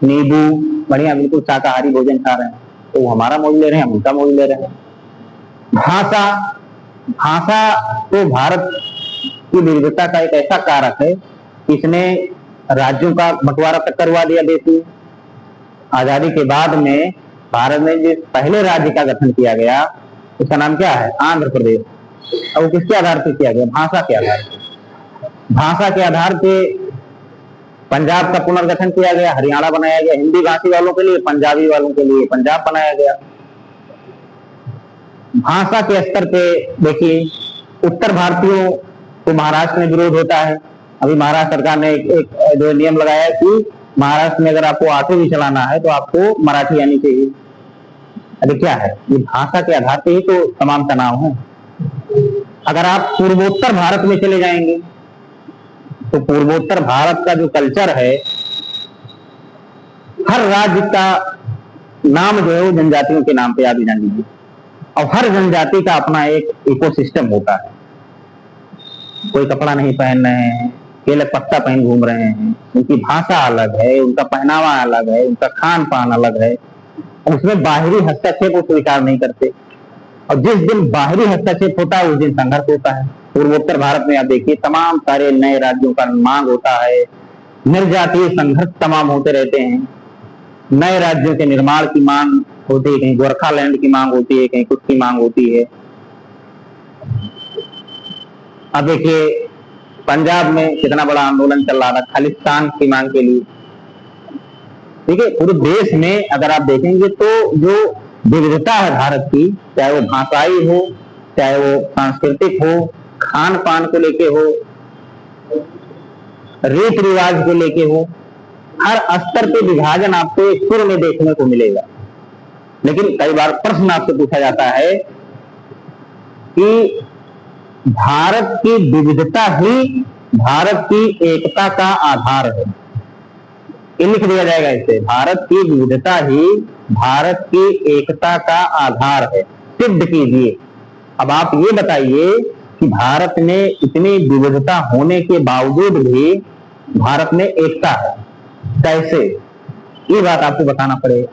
नींबू, बढ़िया बिल्कुल शाकाहारी भोजन खा रहे हैं, तो वो हमारा मौज ले रहे हैं, हम उनका मौज ले रहे हैं। भाषा तो भारत की विविधता का एक ऐसा कारक है, इसने राज्यों का बंटवारा तक करवा दिया देश में। आजादी के बाद में भारत में जिस पहले राज्य का गठन किया गया उसका नाम क्या है? आंध्र प्रदेश। और वो किसके आधार पर किया गया? भाषा के आधार पर। भाषा के आधार पे पंजाब का पुनर्गठन किया गया, हरियाणा बनाया गया, हिंदी भाषी वालों के लिए, पंजाबी वालों के लिए पंजाब बनाया गया। भाषा के स्तर पे देखिए, उत्तर भारतीयों को महाराष्ट्र में विरोध होता है। अभी महाराष्ट्र सरकार ने एक जो नियम लगाया कि महाराष्ट्र में अगर आपको ऑटो भी चलाना है तो आपको मराठी आनी चाहिए। अरे क्या है, ये भाषा के आधार पे ही तो तमाम तनाव है। अगर आप पूर्वोत्तर भारत में चले जाएंगे तो पूर्वोत्तर भारत का जो कल्चर है, हर राज्य का नाम जो है वो जनजातियों के नाम पे आप जान लीजिए, और हर जनजाति का अपना एक इकोसिस्टम होता है। कोई कपड़ा नहीं पहन रहे हैं, केले पत्ता पहन घूम रहे हैं, उनकी भाषा अलग है, उनका पहनावा अलग है, उनका खान पान अलग है, उसमें बाहरी हस्तक्षेप वो स्वीकार नहीं करते। और जिस दिन बाहरी हस्तक्षेप होता है उस दिन संघर्ष होता है। पूर्वोत्तर भारत में आप देखिए तमाम सारे नए राज्यों का मांग होता है, निर्जातीय संघर्ष तमाम होते रहते हैं, नए राज्यों के निर्माण की मांग होती है, कहीं गोरखालैंड की मांग होती है, कहीं कुछ की मांग होती है। अब देखिए पंजाब में कितना बड़ा आंदोलन चल रहा था खालिस्तान की मांग के लिए। ठीक है, पूरे देश में अगर आप देखेंगे तो जो विविधता है भारत की, चाहे वो भाषाई हो, चाहे वो सांस्कृतिक हो, खान पान को लेके हो, रीति रिवाज को लेके हो, हर स्तर पे विभाजन आपको एक सुर में देखने को मिलेगा। लेकिन कई बार प्रश्न आपसे पूछा जाता है कि भारत की विविधता ही भारत की एकता का आधार है। ये लिख दिया जाएगा इसे, भारत की विविधता ही भारत की एकता का आधार है, सिद्ध कीजिए। अब आप ये बताइए कि भारत में इतनी विविधता होने के बावजूद भी भारत में एकता है, कैसे? ये बात आपको बताना पड़ेगा।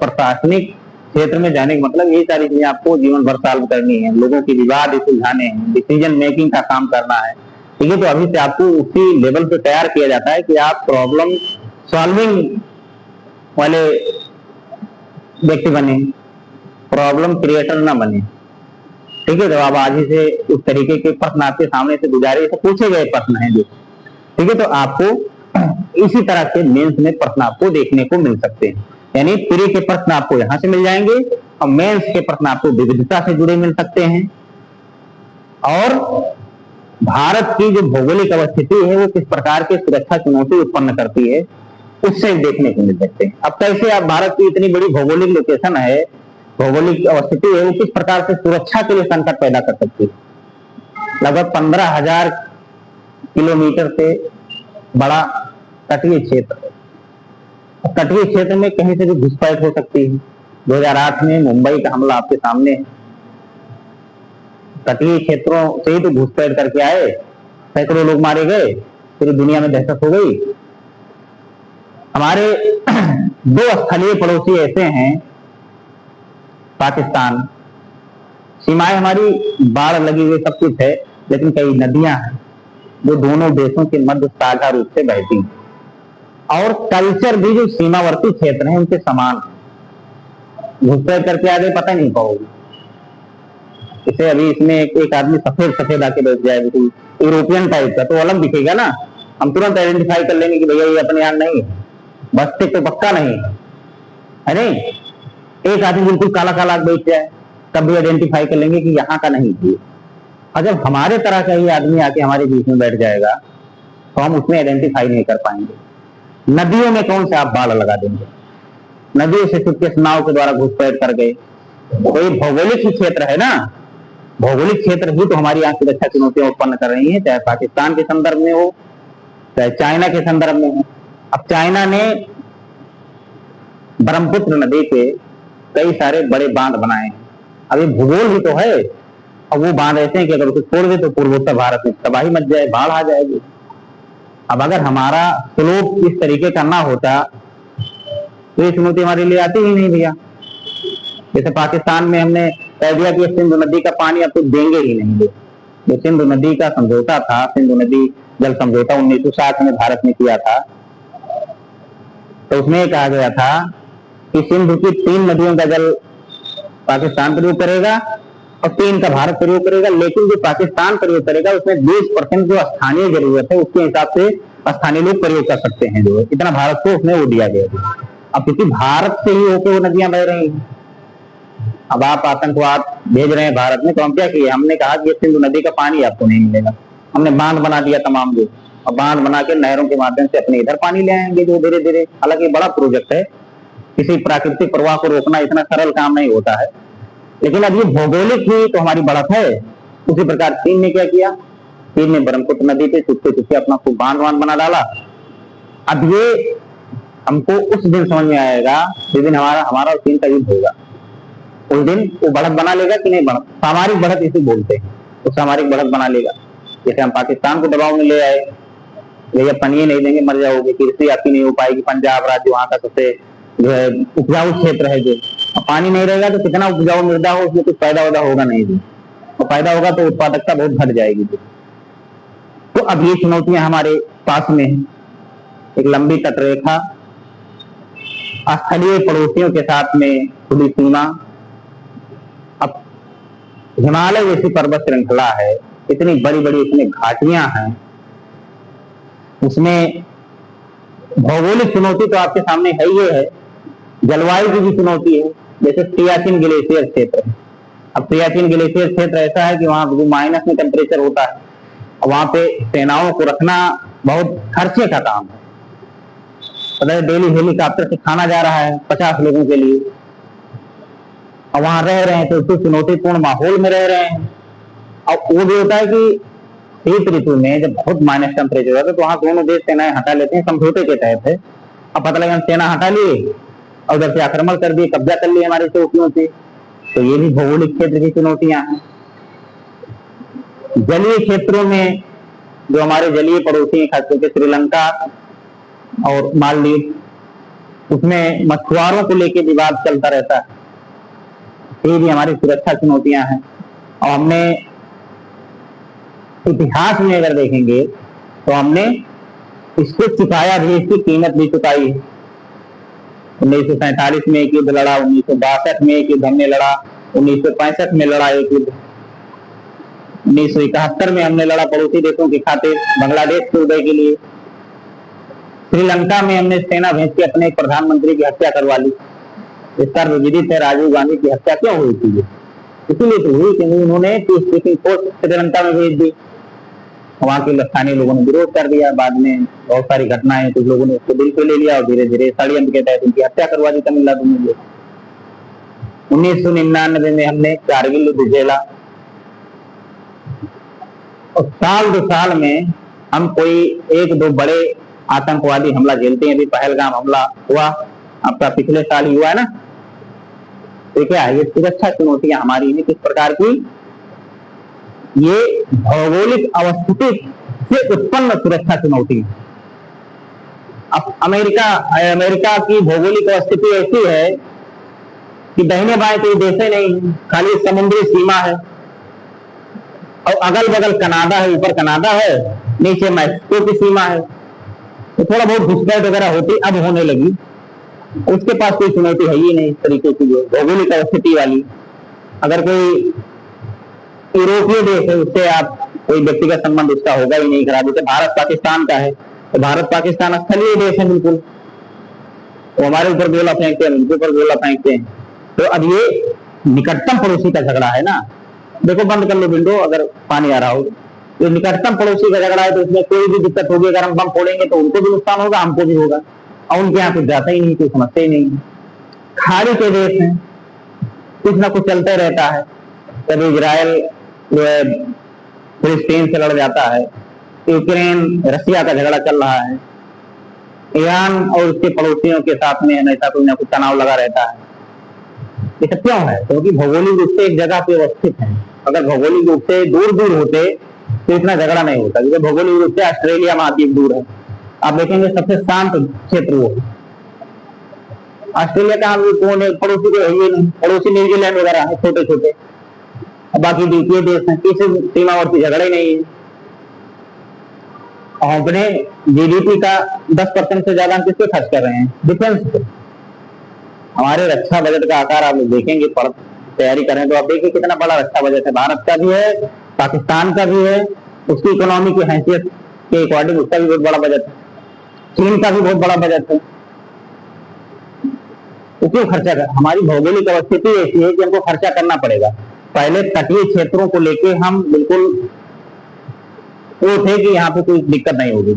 प्रशासनिक क्षेत्र में जाने का मतलब ये सारी चीजें आपको जीवन भर सॉल्व करनी है, लोगों की विवाद सुलझाने हैं, डिसीजन मेकिंग का काम करना है। ठीक है, तो अभी से आपको उसी लेवल पे तैयार किया जाता है कि आप प्रॉब्लम सॉल्विंग वाले व्यक्ति बने, प्रॉब्लम क्रिएटर ना बने। ठीक है, तो आप आज ही से उस तरीके के प्रश्न आपके सामने से गुजारे से पूछे गए प्रश्न हैं जो, ठीक है, तो आपको इसी तरह के मेंस में प्रश्न आपको देखने को मिल सकते हैं। यानी प्री के प्रश्न आपको यहां से मिल जाएंगे और मेंस के प्रश्न आपको विविधता से जुड़े मिल सकते हैं। और भारत की जो भौगोलिक अवस्थिति है वो किस प्रकार की सुरक्षा चुनौती उत्पन्न करती है उससे देखने को मिल सकते हैं। अब कैसे आप भारत की इतनी बड़ी भौगोलिक लोकेशन है, भौगोलिक अवस्थिति है, वो किस प्रकार से सुरक्षा के लिए संकट पैदा कर सकती है। लगभग 15,000 किलोमीटर से बड़ा तटीय क्षेत्र है। तटीय क्षेत्र में कहीं से भी घुसपैठ हो सकती है। 2008 में मुंबई का हमला आपके सामने है। तटीय क्षेत्रों से ही तो घुसपैठ करके आए, सैकड़ों लोग मारे गए, पूरी दुनिया में दहशत हो गई। हमारे दो स्थलीय पड़ोसी ऐसे हैं, पाकिस्तान, सीमाएं हमारी बाढ़ लगी हुई सब कुछ है, लेकिन कई नदियां हैं जो दोनों देशों के मध्य साझा रूप से बहती हैं। और कल्चर भी जो सीमावर्ती क्षेत्र हैं उनके समान, घुसपैठ करके आगे पता नहीं पाओगे। इसे अभी इसमें एक आदमी सफेद सफेद आके बैठ जाए, बिल्कुल यूरोपियन टाइप का, तो अलग दिखेगा ना, हम तुरंत आइडेंटिफाई कर लेंगे कि भैया ये अपने यहाँ नहीं है, बस्ते तो पक्का नहीं है नहीं। एक आदमी बिल्कुल काला काला बैठ जाए तब भी आइडेंटिफाई कर लेंगे कि यहाँ का नहीं है। और जब हमारे तरह का ही आदमी आके हमारे बीच में बैठ जाएगा तो हम उसमें आइडेंटिफाई नहीं कर पाएंगे। नदियों में कौन से आप बाढ़ लगा देंगे? नदियों से चुपके नाव के द्वारा घुसपैठ कर गए। कोई भौगोलिक ही क्षेत्र है ना, भौगोलिक क्षेत्र ही तो हमारी यहाँ सुरक्षा चुनौतियां उत्पन्न कर रही है, चाहे पाकिस्तान के संदर्भ में हो, चाहे चाइना के संदर्भ में हो। अब चाइना ने ब्रह्मपुत्र नदी के कई सारे बड़े बांध बनाए हैं। अब ये भूगोल भी तो है, और वो बांध ऐसे हैं कि अगर उसको छोड़ दे तो पूर्वोत्तर भारत में तबाही मच जाए, बाढ़ आ जाएगी। अब अगर हमारा स्लोप इस तरीके का ना होता तो ये चुनौती हमारे लिए आती ही नहीं भैया। जैसे पाकिस्तान में हमने कह दिया कि सिंधु नदी का पानी अब तो देंगे ही नहीं। जो सिंधु नदी का समझौता था, सिंधु नदी जल समझौता 1960 में भारत ने किया था, तो उसमें कहा गया था कि सिंधु की 3 नदियों का जल पाकिस्तान प्रयोग करेगा और 3 का भारत प्रयोग करेगा, लेकिन जो पाकिस्तान प्रयोग करेगा उसमें 20% जो स्थानीय जरूरत है उसके हिसाब से स्थानीय लोग प्रयोग कर सकते हैं। जो इतना भारत को उसमें वो दिया गया। अब क्योंकि भारत से ही होकर वो नदियां बह रही हैं, अब आप आतंकवाद भेज रहे हैं भारत में, तो हम क्या किए, हमने कहा कि सिंधु नदी का पानी आपको नहीं मिलेगा, हमने बांध बना दिया तमाम जो। और बांध बना के नहरों के माध्यम से अपने इधर पानी ले आएंगे जो धीरे धीरे। हालांकि बड़ा प्रोजेक्ट है, किसी प्राकृतिक प्रवाह को रोकना इतना सरल काम नहीं होता है, लेकिन अब ये भौगोलिक ही तो हमारी बढ़त है। उसी प्रकार चीन ने क्या किया, चीन ने ब्रह्मपुत्र नदी पे चुपके चुपके अपना खूब बांध बना डाला। अब ये हमको उस दिन समझ में आएगा जिस दिन हमारा और चीन का युद्ध होगा। उस दिन वो बढ़त बना लेगा कि नहीं, बढ़त सामरिक बढ़त इसे बोलते हैं, वो सामरिक बढ़त बना लेगा। जैसे हम पाकिस्तान को दबाव में ले आए, भैया पानी नहीं देंगे मर जाओगे, कृषि आपकी नहीं हो पाएगी। पंजाब राज्य वहां का सबसे जो है उपजाऊ क्षेत्र है, जो पानी नहीं रहेगा तो कितना उपजाऊ मृदा हो उसमें कुछ पैदा वैदा होगा नहीं जी, और पैदा होगा तो उत्पादकता बहुत घट जाएगी। तो अब ये चुनौतियां हमारे पास में है। एक लंबी तटरेखा, स्थलीय पड़ोसियों के साथ में खुली सीमा, अब हिमालय जैसी पर्वत श्रृंखला है, इतनी बड़ी बड़ी इसमें घाटियां हैं, उसमें भौगोलिक चुनौती तो आपके सामने है ही है, जलवायु की भी चुनौती है। जैसे सियाचिन ग्लेशियर क्षेत्र है। अब सियाचिन ग्लेशियर क्षेत्र ऐसा है कि वहां माइनस में टेम्परेचर होता है, और वहां पे सेनाओं को रखना बहुत खर्चे का काम है। डेली हेलीकॉप्टर से खाना जा रहा है 50 लोगों के लिए, और वहां रह रहे हैं तो इस चुनौतीपूर्ण माहौल में रह रहे हैं। और वो भी होता है कि शीत ऋतु में जब बहुत माइनस टेम्परेचर होता है तो वहां दोनों देश सेनाएं हटा लेते हैं, समझौते के तहत है। अब पता लगा सेना हटा लिए और उधर से आक्रमण कर दिए, कब्जा कर लिए हमारे चौकियों से। तो ये भी भौगोलिक क्षेत्र की चुनौतियां हैं। जलीय क्षेत्रों में जो हमारे जलीय पड़ोसी हैं, खास करके श्रीलंका और मालदीव, उसमें मछुआरों को लेकर विवाद चलता रहता है। ये भी हमारी सुरक्षा चुनौतियां हैं। और हमने इतिहास में अगर देखेंगे तो हमने इसको चुकाया भी, इसकी कीमत भी चुकाई है। 1947 में एक युद्ध लड़ा, 1962 में एक युद्ध हमने लड़ा, 1965 में लड़ा एक युद्ध, 1971 में हमने लड़ा पड़ोसी देशों की खातिर बांग्लादेश के उदय के लिए। श्रीलंका में हमने सेना भेज के अपने प्रधानमंत्री की हत्या करवा ली। इस पर विदित है राजीव गांधी की हत्या क्यों हुई थी, इसीलिए तो हुई कि उन्होंने पीस कीपिंग फोर्स श्रीलंका में भेज दी। वहां के स्थानीय लोगों ने विरोध कर दिया, बाद में बहुत सारी घटनाएं, कुछ लोगों ने उसको दिल पे ले लिया और धीरे धीरे षड्यंत्र के तहत उनकी हत्या करवा दी तमिलनाडु में। 1999 में हमने कारगिल युद्ध झेला, और साल 2 साल में हम कोई 1-2 बड़े आतंकवादी हमला झेलते हैं। अभी पहलगाम हमला हुआ आपका पिछले साल ही हुआ है ना। तो क्या है, ये सुरक्षा चुनौतियां हमारी किस प्रकार की, ये भौगोलिक अवस्थिति से उत्पन्न सुरक्षा चुनौती। अब अमेरिका की भौगोलिक अवस्थिति ऐसी है कि दाहिने बाएं कोई देश नहीं, खाली समुद्री सीमा है, और अगल बगल कनाडा है, ऊपर कनाडा है, नीचे मैक्सिको की सीमा है। तो थोड़ा बहुत घुसपैठ वगैरह होती अब होने लगी, उसके पास कोई चुनौती है ही नहीं इस तरीके की जो भौगोलिक अवस्थिति वाली। अगर कोई यूरोपीय देश है उससे आप कोई व्यक्तिगत संबंध उसका होगा ही नहीं खराब। जैसे भारत पाकिस्तान का है, तो भारत पाकिस्तान स्थलीय देश है बिल्कुल, वो हमारे ऊपर गोला फेंकते हैं, उनके ऊपर गोला फेंकते हैं। तो अब ये निकटतम पड़ोसी का झगड़ा है ना। देखो बंद कर लो विंडो अगर पानी आ रहा हो, तो निकटतम पड़ोसी का झगड़ा है, तो उसमें कोई भी दिक्कत होगी, अगर हम बम फोड़ेंगे तो उनको भी नुकसान होगा, हमको भी होगा, और उनके यहाँ कुछ जाता ही नहीं, कुछ समझते ही नहीं। खाड़ी के देश हैं, कुछ ना कुछ चलते रहता है। कभी इजराइल जो है फिलिस्तीन से लड़ जाता है, यूक्रेन रसिया का झगड़ा चल रहा है, ईरान और उसके पड़ोसियों के साथ में हमेशा कोई ना कुछ तनाव लगा रहता है। ये सब क्यों है? क्योंकि भौगोलिक रूप से एक जगह पे अवस्थित है। अगर भौगोलिक रूप से दूर दूर होते तो इतना झगड़ा नहीं होता, क्योंकि भौगोलिक रूप से ऑस्ट्रेलिया महाद्वीप दूर है। आप देखेंगे सबसे शांत क्षेत्र वो ऑस्ट्रेलिया का, कौन है पड़ोसी को है ही नहीं, पड़ोसी न्यूजीलैंड वगैरह है छोटे छोटे, बाकी द्वितीय देश है, किसी सीमावर्ती झगड़े नहीं है। अपने जीडीपी का 10% से ज्यादा किस पे खर्च कर रहे हैं? डिफेंस पे। हमारे रक्षा बजट का आकार आप देखेंगे, तैयारी करें तो आप देखिए कितना बड़ा रक्षा बजट है। भारत का भी है, पाकिस्तान का भी है, उसकी इकोनॉमी की हैसियत के अकॉर्डिंग उसका भी बहुत बड़ा बजट है, चीन का भी बहुत बड़ा बजट है। तो क्यों खर्चा कर? हमारी भौगोलिक अवस्थिति ऐसी है कि हमको खर्चा करना पड़ेगा। पहले तटीय क्षेत्रों को लेके हम बिल्कुल वो थे कि यहाँ पे कोई दिक्कत नहीं होगी।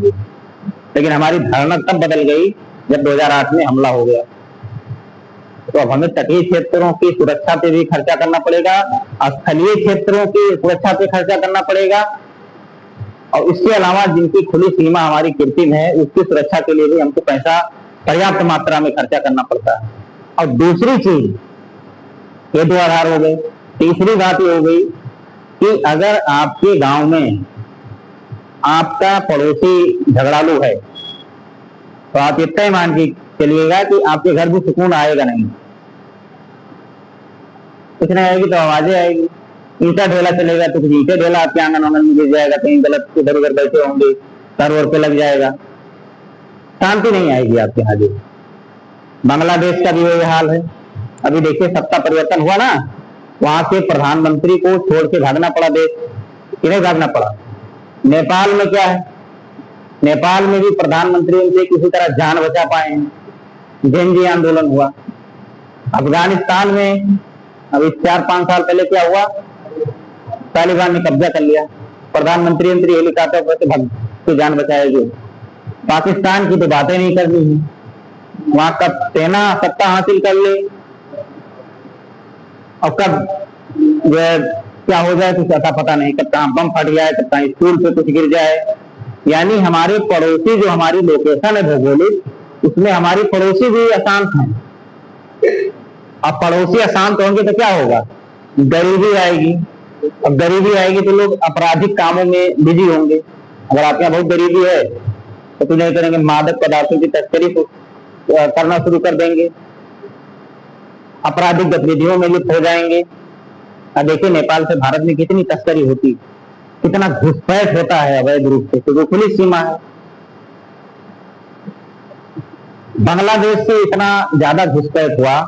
लेकिन हमारी धारणा तब बदल गई जब 2008 में हमला हो गया। तो अब हमें तटीय क्षेत्रों की सुरक्षा पे भी खर्चा करना पड़ेगा, स्थलीय क्षेत्रों की सुरक्षा पे खर्चा करना पड़ेगा, और इसके अलावा जिनकी खुली सीमा हमारी कृत्रिम है उसकी सुरक्षा के लिए भी हमको पैसा पर्याप्त मात्रा में खर्चा करना पड़ता है। और दूसरी चीज, ये दो आधार हो गए। तीसरी बात ये हो गई कि अगर आपके गांव में आपका पड़ोसी झगड़ालू है तो आप इतना ही मान के चलिएगा कि आपके घर भी सुकून आएगा नहीं। कुछ नहीं आएगी तो आवाजें आएगी, ईंटा ढेला चलेगा तो कुछ ईंटे ढेला आपके आंगन वांगन में गिर जाएगा, कहीं गलत इधर उधर बैठे होंगे, सर ओर पे लग जाएगा, शांति नहीं आएगी आपके यहाँ। जी बांग्लादेश का भी वही हाल है। अभी देखिए सत्ता परिवर्तन हुआ ना, वहां के प्रधानमंत्री को छोड़ के भागना पड़ा देश। किन्हें भागना पड़ा? नेपाल में क्या है, नेपाल में भी प्रधानमंत्री उनसे किसी तरह जान बचा पाए हैं, जेएनजी आंदोलन हुआ। अफगानिस्तान में अभी 4-5 साल पहले क्या हुआ, तालिबान ने कब्जा कर लिया, प्रधानमंत्री हेलीकॉप्टर पर भाग के जान बचाए। जो पाकिस्तान की तो बातें नहीं करनी है, वहां कब सेना सत्ता हासिल कर ले और कब जो क्या हो जाए कुछ ऐसा पता नहीं, कब कहां बम फट जाए, कब कहां स्कूल पे कुछ गिर जाए। यानी हमारे पड़ोसी जो हमारी लोकेशन है भौगोलिक, उसमें हमारी पड़ोसी भी अशांत हैं। अब पड़ोसी अशांत होंगे तो क्या होगा, गरीबी आएगी। अब गरीबी आएगी तो लोग आपराधिक कामों में बिजी होंगे। अगर आपके यहाँ बहुत गरीबी है तो कुछ नहीं करेंगे, मादक पदार्थों की तस्करी करना शुरू कर देंगे, आपराधिक गतिविधियों में लिप्त हो जाएंगे। अब देखिए नेपाल से भारत में कितनी तस्करी होती, कितना घुसपैठ होता है अवैध रूप से, तो खुली सीमा है। बांग्लादेश से इतना ज्यादा घुसपैठ हुआ,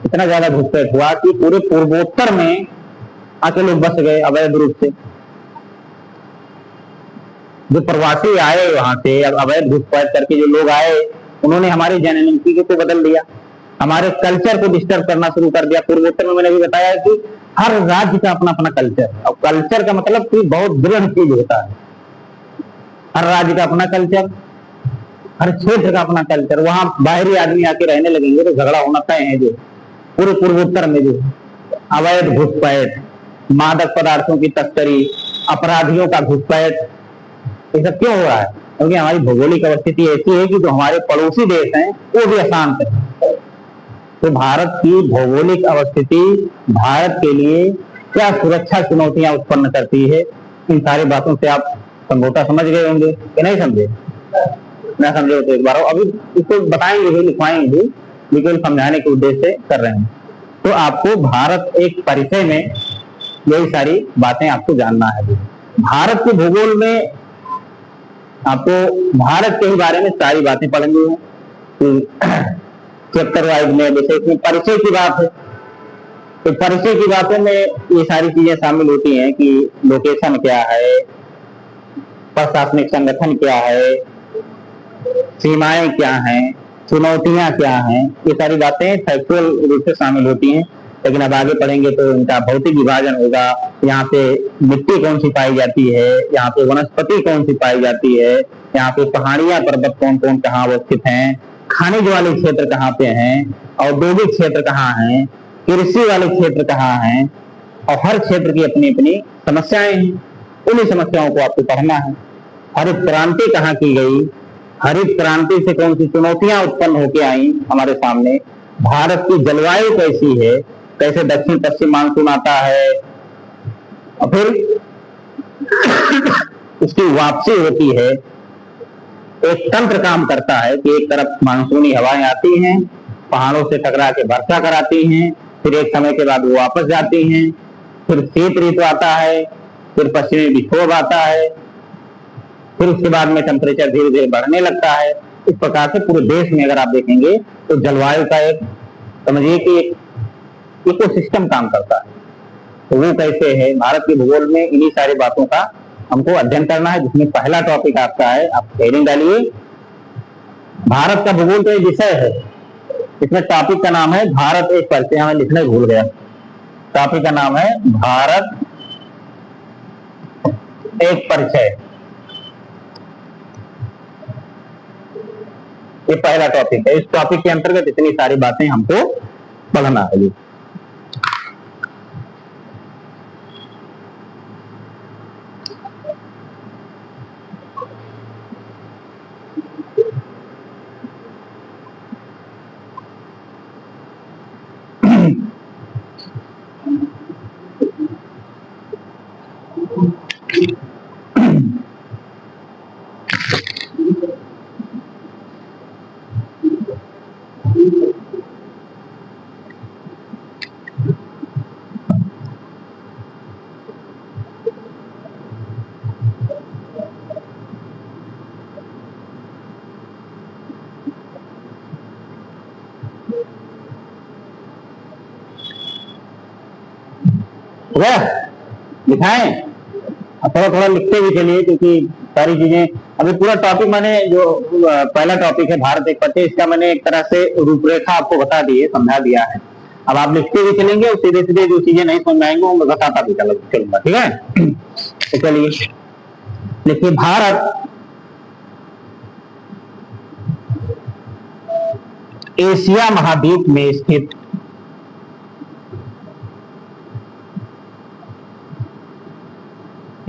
इतना ज्यादा घुसपैठ हुआ कि पूरे पूर्वोत्तर में आके लोग बस गए अवैध रूप से। जो प्रवासी आए वहां से अवैध घुसपैठ करके जो लोग आए, उन्होंने हमारी जननीति को बदल दिया, हमारे कल्चर को डिस्टर्ब करना शुरू कर दिया। पूर्वोत्तर में मैंने भी बताया कि हर राज्य का अपना अपना कल्चर, और कल्चर का मतलब कोई बहुत दृढ़ चीज होता है। हर राज्य का अपना कल्चर, हर क्षेत्र का अपना कल्चर। वहां बाहरी आदमी आके रहने लगेंगे तो झगड़ा होना तय है। जो पूरे पूर्वोत्तर में जो अवैध घुसपैठ, मादक पदार्थों की तस्करी, अपराधियों का घुसपैठ, ये सब क्यों हो रहा है? क्योंकि हमारी भौगोलिक अवस्थिति ऐसी है कि जो हमारे पड़ोसी देश हैं वो भी अशांत है। तो भारत की भौगोलिक अवस्थिति भारत के लिए क्या सुरक्षा चुनौतियां उत्पन्न करती है, इन सारी बातों से आप संभवतः समझ गए होंगे कि नहीं समझे? ना समझे तो एक बार अभी इसको बताएंगे भी, लिखवाएंगे, बिल्कुल समझाने के उद्देश्य से कर रहे हैं। तो आपको भारत एक परिचय में यही सारी बातें आपको जानना है। भारत के भूगोल में आपको भारत के ही बारे में सारी बातें पढ़नी है चैप्टर वाइज में। जैसे इसमें परिचय की बात है, तो परिचय की बातों में ये सारी चीजें शामिल होती हैं कि लोकेशन क्या है, प्रशासनिक संगठन क्या है, सीमाएं क्या हैं, चुनौतियां क्या हैं, ये सारी बातें फैक्चुअल रूप से शामिल होती हैं। लेकिन अब आगे पढ़ेंगे तो इनका भौतिक विभाजन होगा। यहाँ पे मिट्टी कौन सी पाई जाती है, यहाँ पे वनस्पति कौन सी पाई जाती है, यहाँ पे पहाड़ियां पर्वत कौन कौन कहाँ अवस्थित हैं, खनिज वाले क्षेत्र कहाँ पे हैं, औद्योगिक क्षेत्र कहाँ हैं, कृषि वाले क्षेत्र कहाँ हैं, और हर क्षेत्र की अपनी अपनी समस्याएं हैं। उन्हीं समस्याओं को आपको पढ़ना है। हरित क्रांति कहाँ की गई, हरित क्रांति से कौन सी चुनौतियां उत्पन्न होकर आई हमारे सामने, भारत की जलवायु कैसी है, कैसे दक्षिण पश्चिम मानसून आता है, और फिर उसकी वापसी होती है। एक तंत्र काम करता है कि एक तरफ मानसूनी हवाएं आती हैं, पहाड़ों से टकरा के वर्षा कराती हैं, फिर एक समय के बाद वो वापस जाती हैं, फिर शीत ऋतु आता है, फिर पश्चिमी विक्षोभ आता है, फिर उसके बाद में टेम्परेचर धीरे धीरे बढ़ने लगता है। इस प्रकार से पूरे देश में अगर आप देखेंगे तो जलवायु का एक समझिए कि एक इकोसिस्टम काम करता है। तो वो कैसे है भारत के भूगोल में, इन्हीं सारी बातों का हमको अध्ययन करना है। जिसमें पहला टॉपिक आपका है, आप हेडिंग डालिए, भारत का भूगोल तो एक विषय है। इसमें टॉपिक का नाम है भारत एक परिचय, हमें लिखने भूल गया। टॉपिक का नाम है भारत एक परिचय। ये पहला टॉपिक है। इस टॉपिक के अंतर्गत इतनी सारी बातें हमको पढ़ना है। दिखाएं, थोड़ा थोड़ा लिखते भी चलिए, क्योंकि सारी चीजें अभी पूरा टॉपिक मैंने जो पहला टॉपिक है भारत एक परिचय, इसका मैंने एक तरह से रूपरेखा आपको बता दी है, समझा दिया है। अब आप लिखते भी चलेंगे और सीधे सीधे जो चीजें नहीं समझ आएंगे वो मैं बताता भी चलूंगा, ठीक है। तो चलिए लिखिए, भारत एशिया महाद्वीप में स्थित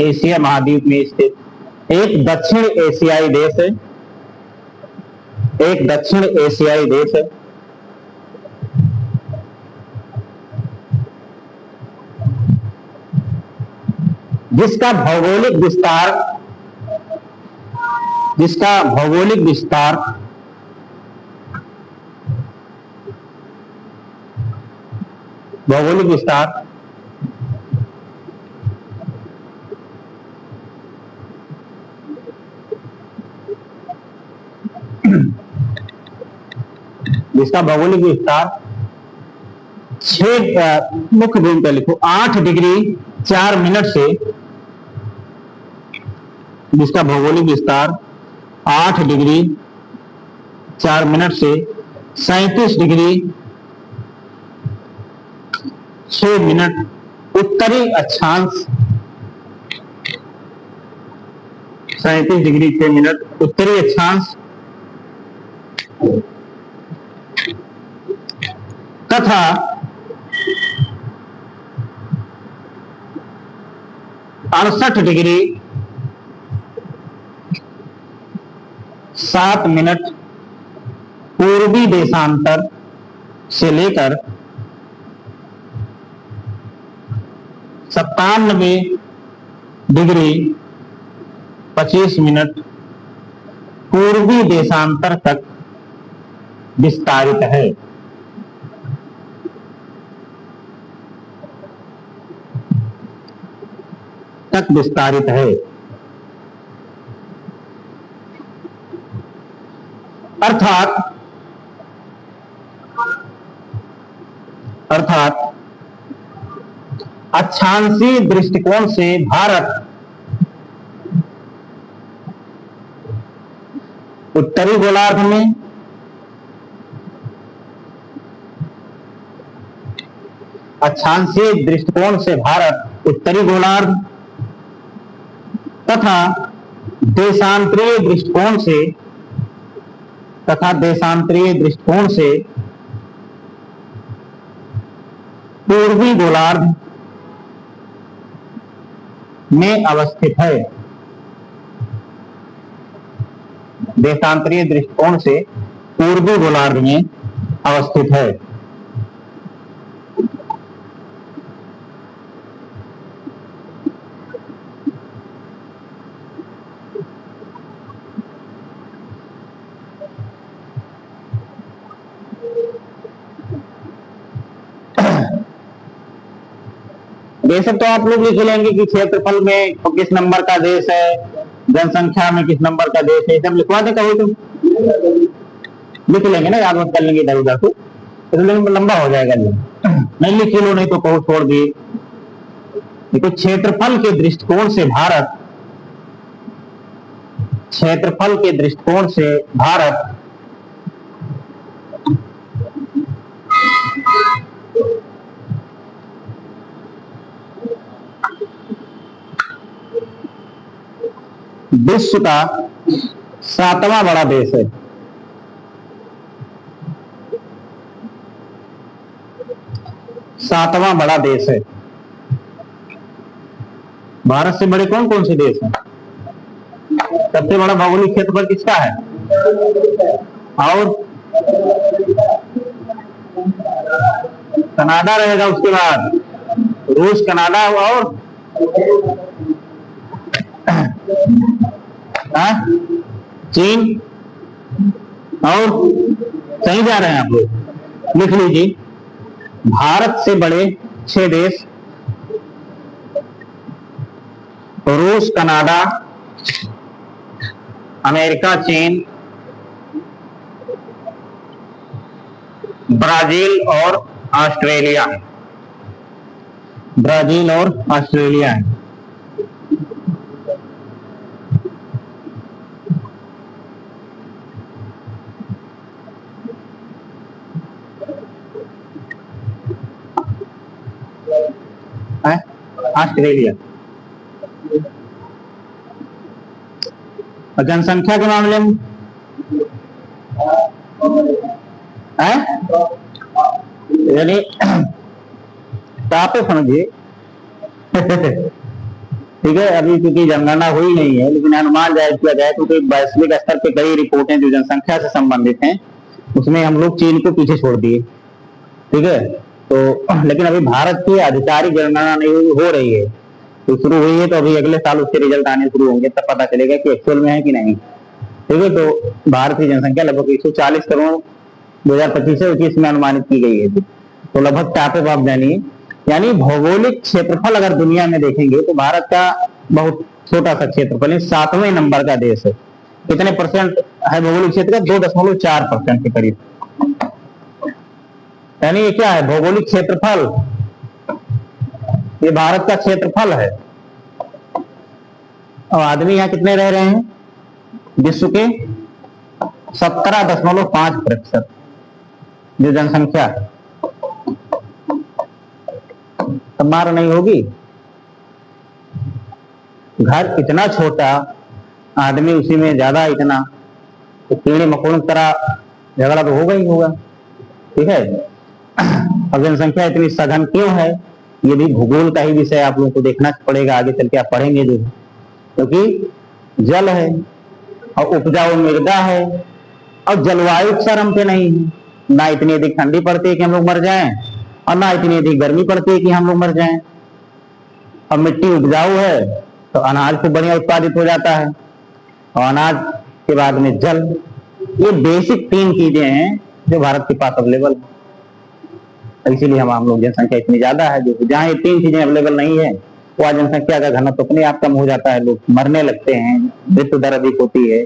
एशिया महाद्वीप में स्थित एक दक्षिण एशियाई देश है। एक दक्षिण एशियाई देश है जिसका भौगोलिक विस्तार भौगोलिक विस्तार जिसका भौगोलिक विस्तार 6 मुख्य बिंदु पर लिखो 8 डिग्री 4 मिनट से, जिसका भौगोलिक विस्तार 8 डिग्री 4 मिनट से 37 डिग्री 6 मिनट उत्तरी अक्षांश, 37 डिग्री 6 मिनट उत्तरी अक्षांश तथा 68 डिग्री 7 मिनट पूर्वी देशांतर से लेकर 97 डिग्री 25 मिनट पूर्वी देशांतर तक विस्तारित है। अर्थात अक्षांशीय दृष्टिकोण से भारत उत्तरी गोलार्ध में उत्तरी गोलार्ध तथा देशांतरीय दृष्टिकोण से पूर्वी गोलार्ध में अवस्थित है। देशांतरीय दृष्टिकोण से पूर्वी गोलार्ध में अवस्थित है। बेशक तो आप लोग लिख लेंगे कि क्षेत्रफल में किस नंबर का देश है, जनसंख्या में किस नंबर का देश है, सब लिखवा दे कभी तुम लिख लेंगे ना, याद मत कर लेंगे इधर उधर तो लंबा हो जाएगा। नहीं लिख लो, नहीं तो कहो छोड़ दिए। देखो क्षेत्रफल के दृष्टिकोण से भारत विश्व का 7वां बड़ा देश है। सातवां बड़ा देश है। भारत से बड़े कौन कौन से देश हैं? सबसे बड़ा भौगोलिक क्षेत्रफल किसका है? और कनाडा रहेगा, उसके बाद रूस, कनाडा और चीन। और सही जा रहे हैं आप लोग, लिख लीजिए। भारत से बड़े 6 देश: रूस, कनाडा, अमेरिका, चीन, ब्राजील और ऑस्ट्रेलिया। ब्राजील और ऑस्ट्रेलिया है। ऑस्ट्रेलिया। जनसंख्या के मामले में यानी आप समझिए ठीक है, अभी क्योंकि जनगणना हुई नहीं है, लेकिन अनुमान जाहिर किया जाए तो वैश्विक स्तर पे कई रिपोर्टें जो जनसंख्या से संबंधित हैं, उसमें हम लोग चीन को पीछे छोड़ दिए। ठीक है, तो लेकिन अभी भारत की आधिकारिक जनगणना नहीं हो रही है, तो शुरू हुई है, तो अभी अगले साल उसके रिजल्ट आने शुरू होंगे, तब पता चलेगा कि एक्चुअल में है कि नहीं। ठीक है, तो भारत की जनसंख्या लगभग 140 करोड़ 2025 से 21 में अनुमानित की गई है। तो लगभग टापे बाप जानिए, यानी भौगोलिक क्षेत्रफल अगर दुनिया में देखेंगे तो भारत का बहुत छोटा सा क्षेत्रफल है, 7वें नंबर का देश है। कितने परसेंट है भौगोलिक क्षेत्र का? 2.4% के करीब। यानी ये क्या है? भौगोलिक क्षेत्रफल, ये भारत का क्षेत्रफल है। और आदमी यहाँ कितने रह रहे हैं? विश्व के 17.5% जो जनसंख्या, तब मार नहीं होगी। घर इतना छोटा, आदमी उसी में ज्यादा इतना, तो कीड़े मकोड़ों की तरह झगड़ा तो होगा ही होगा। ठीक है, अब जनसंख्या इतनी सघन क्यों है? ये भी भूगोल का ही विषय आप लोगों को देखना पड़ेगा, आगे चल के आप पढ़ेंगे जो, क्योंकि जल है और उपजाऊ मृदा है और जलवायु चरम पे नहीं है। ना इतनी अधिक ठंडी पड़ती है कि हम लोग मर जाएं, और ना इतनी अधिक गर्मी पड़ती है कि हम लोग मर जाएं। अब मिट्टी उपजाऊ है तो अनाज तो बढ़िया उत्पादित हो जाता है, और अनाज के बाद में जल। ये बेसिक 3 चीजें हैं जो भारत के पास अवेलेबल है। इसीलिए हम लोग जनसंख्या इतनी ज्यादा है, जो जहाँ ये 3 चीजें अवेलेबल नहीं है, वहाँ जनसंख्या का घनत्व तो अपने आप कम हो जाता है, लोग मरने लगते हैं, मृत्यु दर अधिक होती है,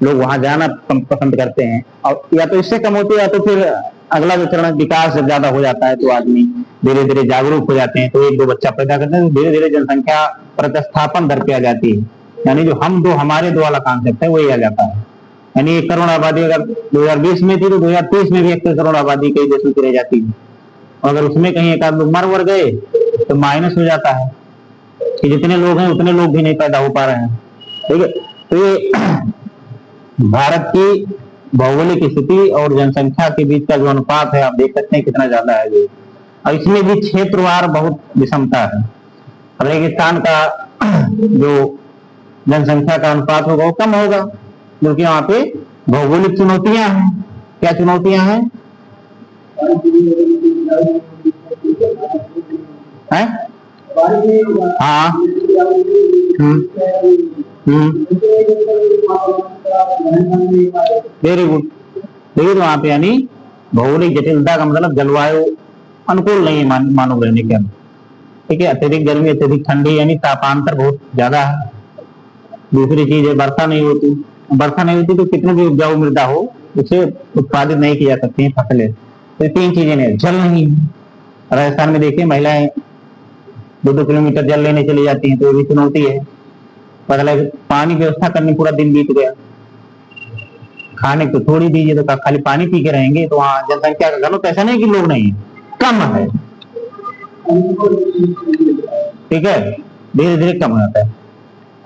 लोग वहां जाना पसंद करते हैं। और या तो इससे कम होती है, या तो फिर अगला जो चरण विकास जब ज्यादा हो जाता है तो आदमी धीरे धीरे जागरूक हो जाते हैं, तो 1-2 बच्चा पैदा करते हैं, तो धीरे धीरे जनसंख्या प्रतिस्थापन दर पे आ जाती है। यानी जो हम दो हमारे दो वाला कॉन्सेप्ट है वही आ जाता है। यानी 1 करोड़ आबादी अगर 2020 में थी, तो 2030 में भी 1 करोड़ आबादी कई देशों की रह जाती है। अगर उसमें कहीं एक आध लोग मर गए तो माइनस हो जाता है कि जितने लोग हैं उतने लोग भी नहीं पैदा हो पा रहे हैं। ठीक है, तो ये भारत की भौगोलिक स्थिति और जनसंख्या के बीच का जो अनुपात है, आप देख सकते हैं कितना ज्यादा है जो। और इसमें भी क्षेत्रवार बहुत विषमता है। रेगिस्तान का जो जनसंख्या का अनुपात होगा वो कम होगा, क्योंकि वहां पे भौगोलिक चुनौतियां हैं। क्या चुनौतियां हैं? है? हाँ, वेरी गुड। देखिए, तो वहां पे यानी भौगोलिक जटिलता का मतलब जलवायु अनुकूल नहीं है मानव रहने के अंदर। ठीक है, अत्यधिक गर्मी, अत्यधिक ठंडी, यानी तापांतर बहुत ज्यादा है। दूसरी चीज है वर्षा नहीं होती। वर्षा नहीं होती तो कितने भी उपजाऊ मृदा हो, उसे उत्पादित नहीं की जा सकती है फसलें। तो 3 चीजें नहीं, जल नहीं है। राजस्थान में देखिए, महिलाएं 2-2 किलोमीटर जल लेने चली जाती हैं, तो ये भी चुनौती है। मतलब पानी व्यवस्था करनी, पूरा दिन बीत गया, खाने को थोड़ी दीजिए तो खाली पानी पी के रहेंगे, तो वहाँ जनसंख्या का घनत्व ऐसा नहीं कि लोग नहीं, कम है। ठीक है, धीरे धीरे कम हो जाता है।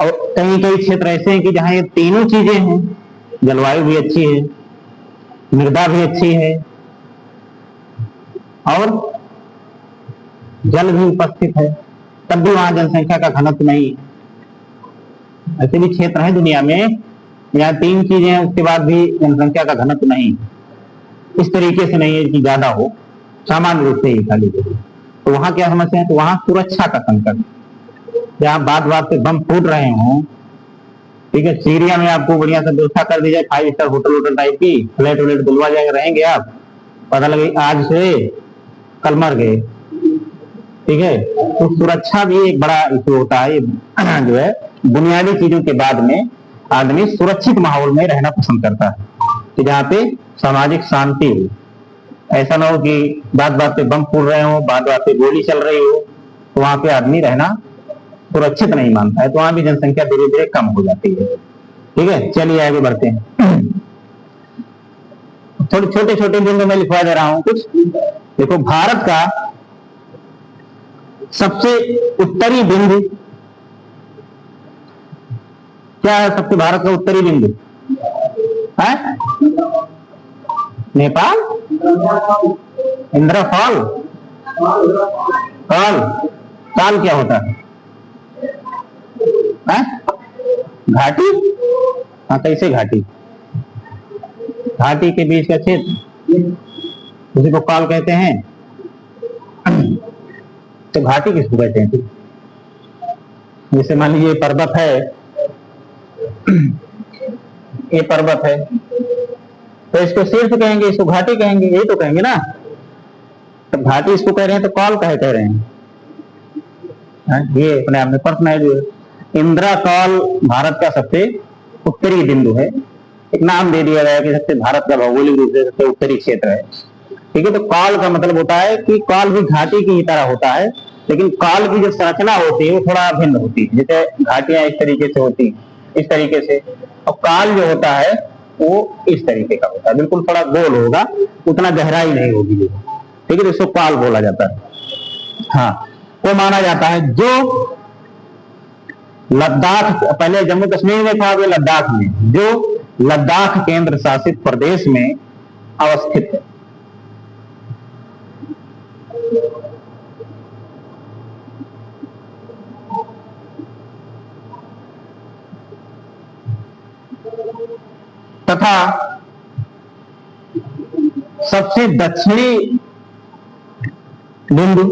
और कई कई क्षेत्र ऐसे हैं कि जहां ये तीनों चीजें हैं, जलवायु भी अच्छी है, मृदा भी अच्छी है और जल भी उपस्थित है, तब भी वहां जनसंख्या का घनत्व नहीं है। ऐसे भी क्षेत्र है दुनिया में यहाँ तीन चीजें हैं उसके बाद भी जनसंख्या का घनत्व नहीं, इस तरीके से नहीं है कि ज्यादा हो, सामान्य रूप से ही खाली। तो वहां क्या समस्या है? तो वहां सुरक्षा का संकट, जहाँ बात बात पे बम फूट रहे हों, ठीक है, सीरिया में आपको बढ़िया से व्यवस्था कर दी जाए, 5 स्टार होटल वोटल टाइप की, फ्लैट व्लेट दिलवा जाएंगे, रहेंगे आप, पता लगे आज से कल मर गए, ठीक है। तो सुरक्षा भी एक बड़ा इशू होता है, जो है बुनियादी चीजों के बाद में आदमी सुरक्षित माहौल में रहना पसंद करता है, कि जहाँ पे सामाजिक शांति हो। ऐसा ना हो कि बात बात पे बम फूट रहे हो, बात बात पे गोली चल रही हो, तो वहां पे आदमी रहना सुरक्षित नहीं मानता है, तो वहां भी जनसंख्या धीरे धीरे कम हो जाती है। ठीक है, चलिए आगे बढ़ते हैं। थोड़े छोटे छोटे बिंदु में लिखवा दे रहा हूं कुछ। देखो, भारत का सबसे उत्तरी बिंदु क्या है? सबसे भारत का उत्तरी बिंदु है नेपाल, इंदिरा फॉल, काल, काल क्या होता है? घाटी। हाँ, कैसे घाटी? घाटी के बीच का क्षेत्र, उसी को काल कहते हैं। तो घाटी किसको कहते हैं? जैसे मान लीजिए पर्वत है, ये पर्वत है, तो इसको शीर्ष कहेंगे, इसको घाटी कहेंगे, यही तो कहेंगे ना। तो घाटी इसको कह रहे हैं तो काल कह रहे हैं। ये अपने आप में प्रश्न है। जो इंदिरा काल भारत का सबसे उत्तरी बिंदु है, एक नाम दे दिया गया कि सबसे भारत का भौगोलिक रूप से सबसे उत्तरी क्षेत्र है। ठीक है, तो काल का मतलब होता है कि काल भी घाटी की ही तरह होता है, लेकिन काल की जो संरचना होती है वो थोड़ा भिन्न होती है। जैसे घाटियां इस तरीके से होती हैं, इस तरीके से, और काल जो होता है वो इस तरीके का होता है, बिल्कुल थोड़ा गोल होगा, उतना गहराई नहीं होगी। ठीक है, तो इसको काल बोला जाता है। हाँ, वो माना जाता है जो लद्दाख, पहले जम्मू कश्मीर में था, अभी लद्दाख में, जो लद्दाख केंद्र शासित प्रदेश में अवस्थित है। तथा सबसे दक्षिणी बिंदु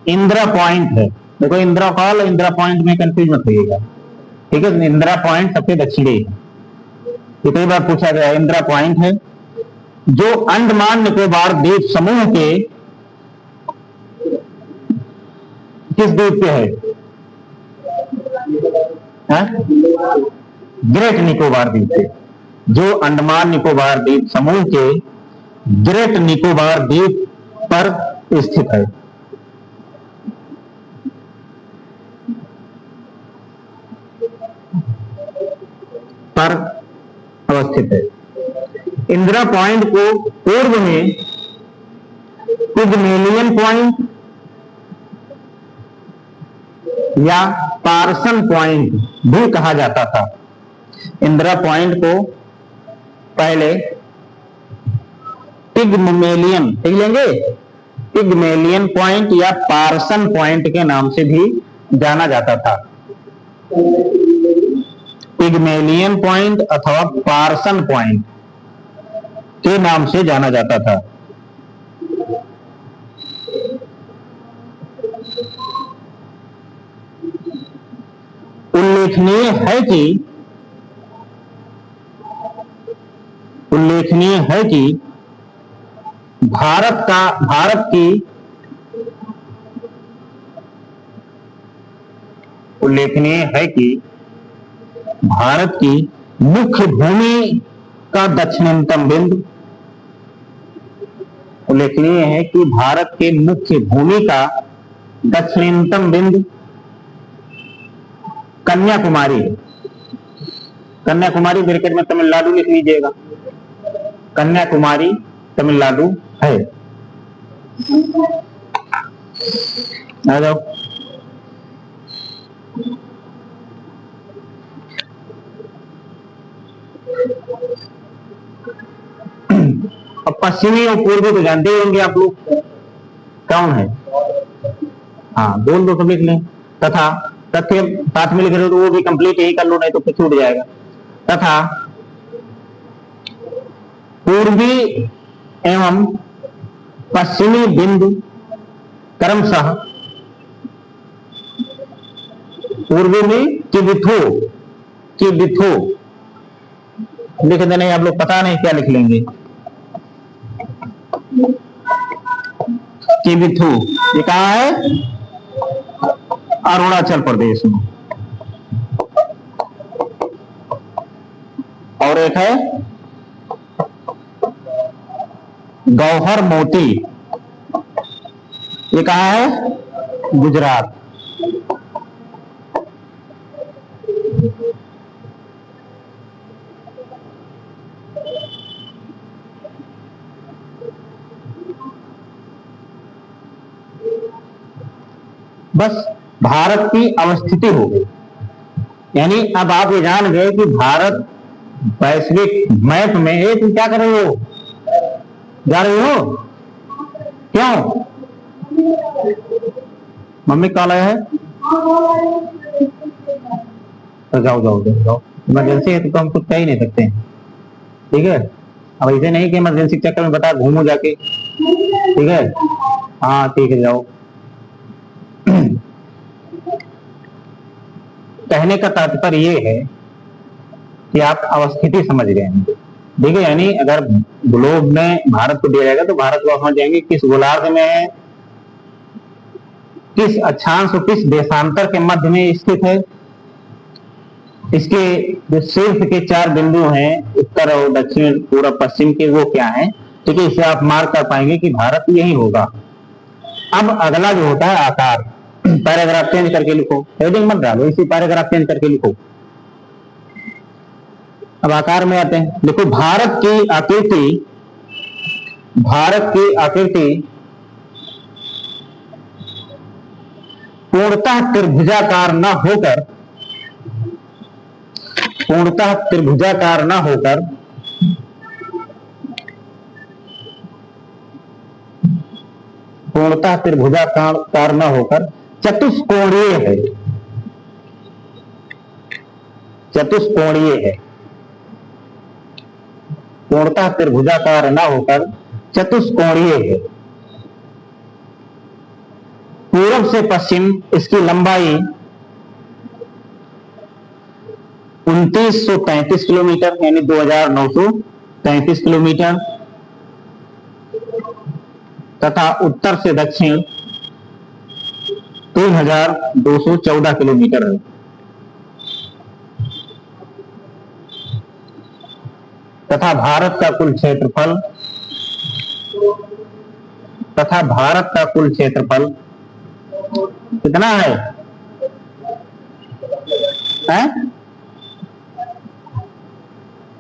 इंदिरा पॉइंट है। देखो, इंदिरा कॉल और इंदिरा पॉइंट में कंफ्यूज मत होइएगा। ठीक है, इंदिरा पॉइंट सबसे दक्षिणी है, ये कई बार पूछा गया। इंदिरा पॉइंट है जो अंडमान निकोबार द्वीप समूह के किस द्वीप पे है? ग्रेट निकोबार द्वीप पे, जो अंडमान निकोबार द्वीप समूह के ग्रेट निकोबार द्वीप पर स्थित है। पर अवस्थित है। इंदिरा पॉइंट को पूर्व में पिगमेलियन पॉइंट या पार्सन पॉइंट भी कहा जाता था। इंदिरा पॉइंट को पहले पिगमेलियन, देख लेंगे, पिगमेलियन पॉइंट या पार्सन पॉइंट के नाम से भी जाना जाता था। पिगमेलियन पॉइंट अथवा पार्सन पॉइंट के नाम से जाना जाता था। उल्लेखनीय है कि भारत की मुख्य भूमि का दक्षिणतम बिंदु, उल्लेखनीय है कि भारत के मुख्य भूमि का दक्षिणतम बिंदु कन्याकुमारी है। कन्याकुमारी ब्रैकेट में तमिलनाडु लिख लीजिएगा, कन्याकुमारी तमिलनाडु है। आ जाओ। पश्चिमी और पूर्वी तो जानते ही होंगे आप लोग कौन है। हाँ, बोल दो तो लिख लें। तथा तथ्य साथ में लिख रहे हो तो वो भी कंप्लीट यही कर लो, नहीं तो फिर छूट जाएगा। तथा पूर्वी एवं पश्चिमी बिंदु क्रमशः पूर्वी में किबिथो लिख देने, आप लोग पता नहीं क्या लिख लेंगे। किबिथो ये कहाँ है? अरुणाचल प्रदेश में। और एक है गौहर मोती, ये कहाँ है? गुजरात। बस भारत की अवस्थिति हो गई, यानी अब आप ये जान गए कि भारत वैश्विक मैप में है। तुम क्या कर रहे हो? जा रही हो? क्यों? मम्मी कॉल आया है तो जाओ जाओ जाओ जाओ, इमरजेंसी है तो हम कुछ कह ही नहीं सकते, ठीक है। अब ऐसे नहीं कि इमरजेंसी चक्कर में बता घूमो जाके, ठीक है। हाँ ठीक है, जाओ। कहने का तात्पर्य ये है कि आप अवस्थिति समझ गए हैं, ठीक है। यानी अगर ग्लोब में भारत को दिया जाएगा तो भारत को समझ जाएंगे किस गोलार्ध में है, किस अक्षांश और किस देशांतर के मध्य में स्थित है। इसके जो शीर्ष के 4 बिंदु हैं, उत्तर और दक्षिण पूर्व पश्चिम के, वो क्या है, ठीक है। इसे आप मार्क कर पाएंगे कि भारत यही होगा। अब अगला जो होता है आकार, पैराग्राफ चेंज करके लिखो, हेडिंग मत डालो, इसी पैराग्राफ चेंज करके लिखो। अब आकार में आते हैं, देखो भारत की आकृति पूर्णतः त्रिभुजाकार न होकर चतुष्कोणीय है। पूर्णतः त्रिभुजाकार न होकर चतुष्कोणीय है। पूर्व से पश्चिम इसकी लंबाई 2933 किलोमीटर, यानी 2933 किलोमीटर, तथा उत्तर से दक्षिण 3214 किलोमीटर है। तथा भारत का कुल क्षेत्रफल कितना है?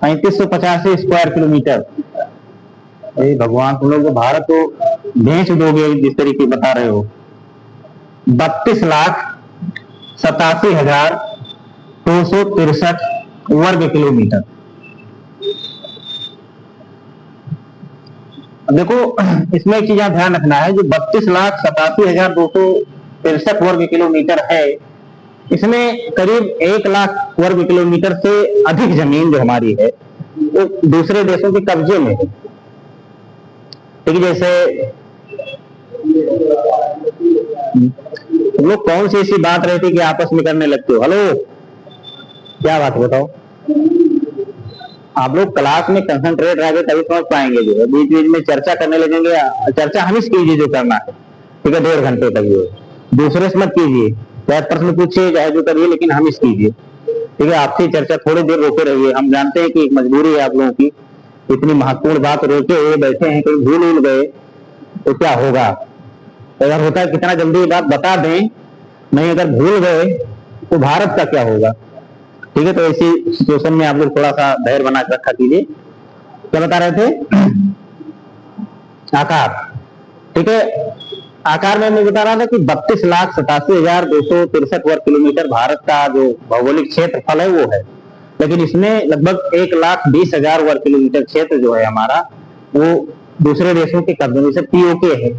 3585 स्क्वायर किलोमीटर। अरे भगवान, तुम लोग भारत को बेच दोगे जिस तरीके बता रहे हो। 32,87,263 वर्ग किलोमीटर। देखो इसमें एक चीज ध्यान रखना है, जो 32,87,263 वर्ग किलोमीटर है, इसमें करीब 1 लाख वर्ग किलोमीटर से अधिक जमीन जो हमारी है वो दूसरे देशों के कब्जे में है। ठीक, जैसे तुम लोग कौन सी ऐसी बात रहती कि आपस में करने लगते हो? हेलो, क्या बात बताओ? आप लोग क्लास में कंसंट्रेट रह गए तभी समझ पाएंगे। जो है बीच बीच में चर्चा करने लगेंगे, चर्चा हम ही कीजिए जो करना है, ठीक है। 1.5 घंटे तक जो दूसरे से मत कीजिए, चाहे प्रश्न पूछिए चाहे जो करिए, लेकिन हम इस कीजिए, ठीक है। आपकी चर्चा थोड़ी देर रोके रहिए। हम जानते हैं कि एक मजबूरी है आप लोगों की, इतनी महत्वपूर्ण बात रोके हुए बैठे हैं, कहीं भूल गए तो क्या होगा? अगर होता है कितना जल्दी ये बात बता दें, नहीं अगर भूल गए तो भारत का क्या होगा? ठीक है। तो ऐसी सिचुएशन में आप लोग थोड़ा सा धैर्य बना के रखा कीजिए। क्या बता रहे थे? आकार, ठीक है। आकार में मैं बता रहा था कि 32,87,263 वर्ग किलोमीटर भारत का जो भौगोलिक क्षेत्रफल है वो है, लेकिन इसमें लगभग 1,20,000 वर्ग किलोमीटर क्षेत्र जो है हमारा, वो दूसरे देशों के कब्जे में, जैसे पीओके है,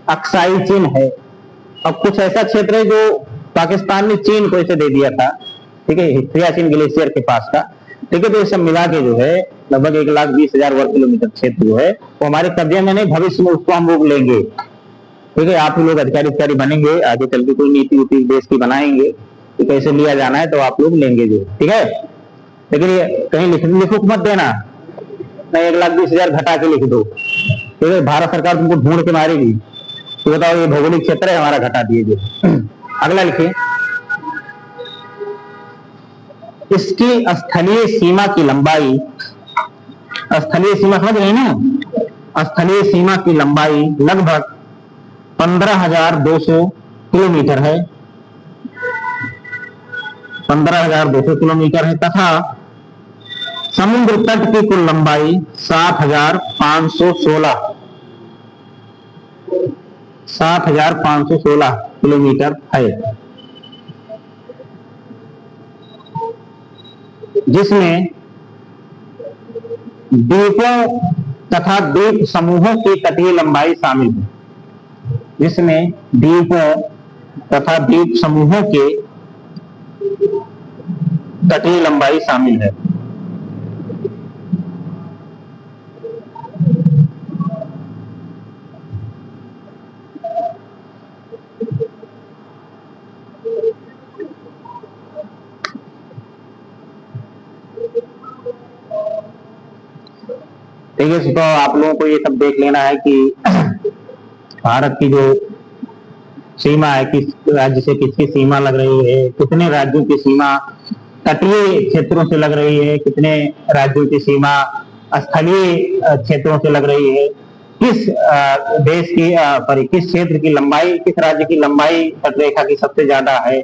अक्साई चीन है, और कुछ ऐसा क्षेत्र है जो पाकिस्तान ने चीन को इसे दे दिया था, ठीक है, सियाचिन ग्लेशियर के पास का, ठीक है। तो ये सब मिला के जो है लगभग 1,20,000 वर्ग किलोमीटर क्षेत्र जो है वो हमारे कब्जे में नहीं, भविष्य में उसको हम लोग लेंगे, ठीक है। आप ही लोग अधिकारी बनेंगे, आगे चल के कोई नीति उति देश की बनाएंगे कि कैसे लिया जाना है, तो आप लोग लेंगे जो, ठीक है। लेकिन ये कहीं लिखो मत देना, नहीं 1,20,000 घटा के लिख दो, ठीक है। भारत सरकार तुमको ढूंढ के मारेगी, तो बताओ ये भौगोलिक क्षेत्र है हमारा, घटा दिए जो। अगला लिखिए, इसकी स्थलीय सीमा की लंबाई, स्थलीय सीमा समझ रहे हैं ना, स्थलीय सीमा की लंबाई लगभग 15,200 किलोमीटर है, 15,200 किलोमीटर है, तथा समुद्र तट की कुल लंबाई 7,516 किलोमीटर है, जिसमें द्वीपों तथा द्वीप समूहों की तटीय लंबाई शामिल है, जिसमें द्वीपों तथा द्वीप समूहों के तटीय लंबाई शामिल है। ठीक है, तो आप लोगों को ये सब देख लेना है कि भारत की जो सीमा है, किस राज्य से किसकी सीमा लग रही है, कितने राज्यों की सीमा तटीय क्षेत्रों से लग रही है, कितने राज्यों की सीमा स्थलीय क्षेत्रों से लग रही है, किस देश की किस क्षेत्र की लंबाई, किस राज्य की लंबाई तटरेखा की सबसे ज्यादा है,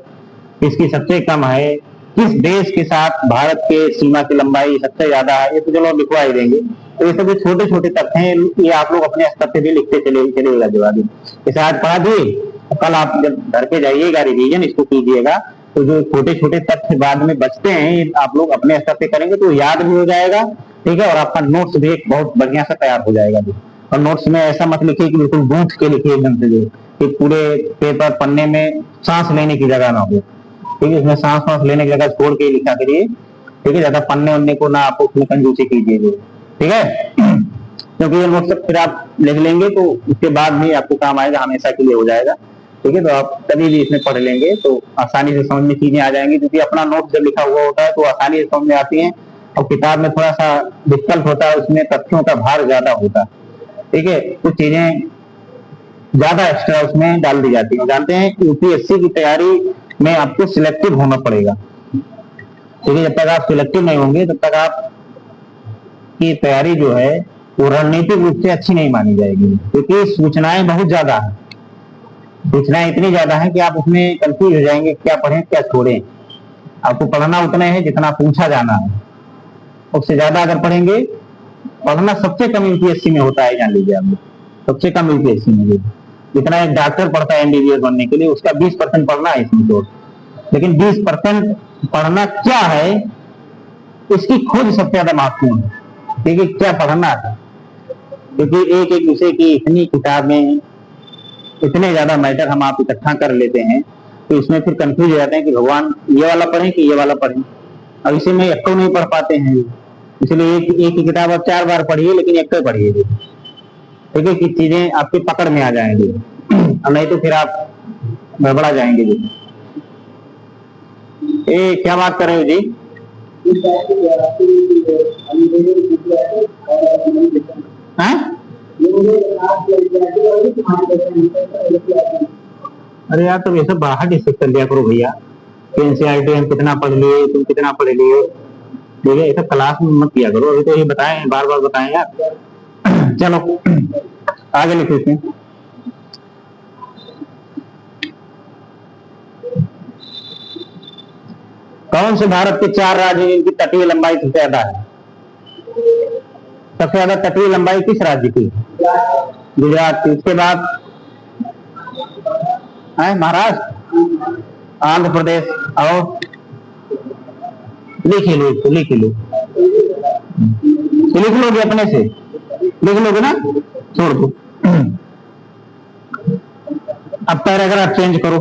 किसकी सबसे कम है, किस देश के साथ भारत के सीमा की लंबाई सबसे ज्यादा है, ये तो चलो लिखवा ही देंगे। तो ये सब छोटे छोटे तथ्य हैं, ये आप लोग अपने स्तर से भी लिखते चलेगा जवाब। इसे आज पढ़ा दिए, तो कल आप जब घर पे जाइएगा रिवीजन इसको कीजिएगा, तो जो छोटे छोटे तथ्य बाद में बचते हैं आप लोग अपने स्तर से करेंगे तो याद भी हो जाएगा, ठीक है। और आपका नोट्स भी एक बहुत बढ़िया से तैयार हो जाएगा। और नोट्स में ऐसा मत लिखिए कि बिल्कुल गूंथ के लिखिए एकदम से, जो कि पूरे पेपर पन्ने में सांस लेने की जगह ना हो, ठीक है। इसमें सांस लेने की जगह छोड़ के लिखा करिए, ठीक है। ज्यादा पन्ने उन्ने को ना आप उसमें कंजूसी कीजिए, ठीक है। क्योंकि ये नोट्स फिर आप लिख लेंगे तो उसके बाद भी आपको काम आएगा, हमेशा के लिए हो जाएगा, ठीक है। तो आप कभी भी इसमें पढ़ लेंगे तो आसानी से समझ में चीजें आ जाएंगी, क्योंकि अपना नोट जब लिखा हुआ होता है तो आसानी से समझ में आती है, और किताब में थोड़ा सा डिफिकल्ट होता है, उसमें तथ्यों का भार ज्यादा होता है, ठीक है। कुछ चीजें ज्यादा एक्स्ट्रा उसमें डाल दी जाती है। जानते हैं यूपीएससी की तैयारी में आपको सिलेक्टिव होना पड़ेगा, ठीक है। जब तक आप सिलेक्टिव नहीं होंगे तब तक आप की तैयारी जो है वो रणनीतिक रूप से अच्छी नहीं मानी जाएगी, क्योंकि सूचनाएं बहुत ज्यादा है, सूचनाएं इतनी ज्यादा है कि आप उसमें कंफ्यूज हो जाएंगे, क्या पढ़ें क्या छोड़ें। आपको पढ़ना उतना है जितना पूछा जाना है, उससे ज्यादा अगर पढ़ेंगे, पढ़ना सबसे कम यूपीएससी में होता है, जान लीजिए आप लोग, सबसे कम यूपीएससी में जितना एक डॉक्टर पढ़ता है एमबीबीएस बनने के लिए, उसका 20% पढ़ना है इसमें तो। लेकिन 20% पढ़ना क्या है, इसकी खोज सबसे ज्यादा महत्वपूर्ण है, ठीक है। क्या पढ़ना है, क्योंकि एक एक विषय की इतनी किताबें, इतने ज्यादा मैटर हम आप इकट्ठा कर लेते हैं, तो इसमें फिर कंफ्यूज हो जाते हैं कि भगवान ये वाला पढ़ें कि ये वाला पढ़ें। अब इसे में एक नहीं पढ़ पाते हैं, इसलिए एक ही किताब आप 4 बार पढ़िए, लेकिन एक पढ़िए, ठीक है, कि चीजें आपकी पकड़ में आ जाएंगी, और नहीं तो फिर आप गड़बड़ा जाएंगे जी। क्या बात कर रहे हो जी? अरे यार तुम ये सब बाहर डिस्कस कर लिया करो भैया, एनसीईआरटी हम कितना पढ़ लिए, तुम कितना पढ़ लिए, ठीक है। ये सब क्लास में मत किया करो, अभी तो ये बताएं, बार बार बताएं यार। चलो आगे लिखते हैं। कौन से भारत के 4 राज्य जिनकी तटीय लंबाई सबसे ज्यादा है? सबसे ज्यादा तटीय लंबाई किस राज्य की? गुजरात की। उसके बाद है महाराष्ट्र, आंध्र प्रदेश, और लिख लो, लिख लोगे अपने से, लिख लोगे ना, छोड़ दो। अब पैराग्राफ चेंज करो।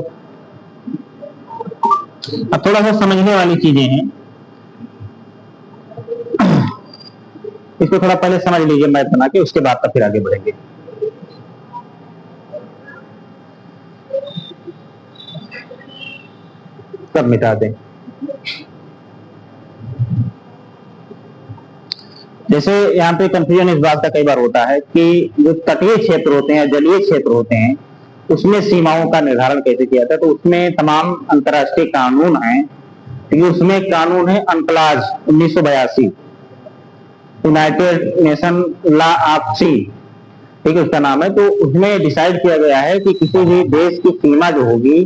अब थोड़ा सा समझने वाली चीजें हैं, इसको थोड़ा पहले समझ लीजिए मैथ बना के, उसके बाद तक फिर आगे बढ़ेंगे। सब मिटा दें। जैसे यहाँ पे कंफ्यूजन इस बात का कई बार होता है कि जो तटीय क्षेत्र होते हैं, जलीय क्षेत्र होते हैं, उसमें सीमाओं का निर्धारण कैसे किया जाता है। तो उसमें तमाम अंतर्राष्ट्रीय कानून हैं। क्योंकि उसमें कानून है अनक्लाज 1982, यूनाइटेड नेशन लॉ ऑफ सी, ठीक है, उसका नाम है। तो उसमें डिसाइड किया गया है कि किसी भी देश की सीमा जो होगी,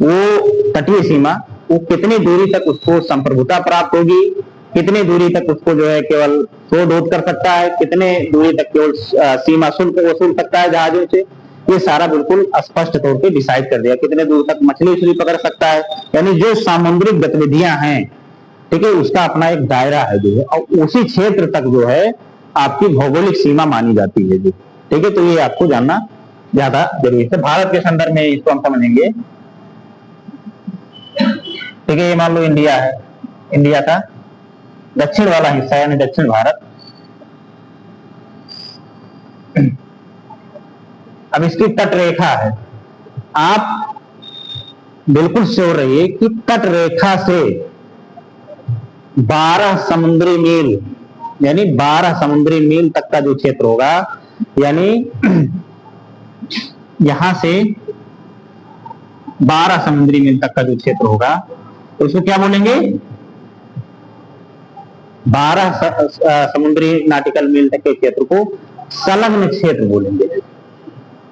वो तटीय सीमा, वो कितनी दूरी तक उसको संप्रभुता प्राप्त होगी, कितनी दूरी तक उसको जो है केवल शोध कर सकता है, कितने दूरी तक केवल सीमा शुल्क वसूल सकता है जहाजों से, ये सारा बिल्कुल स्पष्ट तौर पे डिसाइड कर दिया। कितने दूर तक मछली उछली पकड़ सकता है, यानी जो सामुद्रिक गतिविधियां हैं, ठीक है, उसका अपना एक दायरा है जो है, और उसी क्षेत्र तक जो है आपकी भौगोलिक सीमा मानी जाती है जी, ठीक है। तो ये आपको जानना ज्यादा जरूरी है। भारत के संदर्भ में इसको हम समझेंगे, ठीक है। ये मान लो इंडिया है, इंडिया का दक्षिण वाला हिस्सा यानी दक्षिण भारत। अब इसकी तट रेखा है, आप बिल्कुल श्योर रहिए कि तट रेखा से 12 समुद्री मील, यानी 12 समुद्री मील तक का जो क्षेत्र होगा, यानी यहां से 12 समुद्री मील तक का जो क्षेत्र होगा, तो उसको क्या बोलेंगे? 12 समुद्री नाटिकल मील तक के क्षेत्र को संलग्न क्षेत्र बोलेंगे,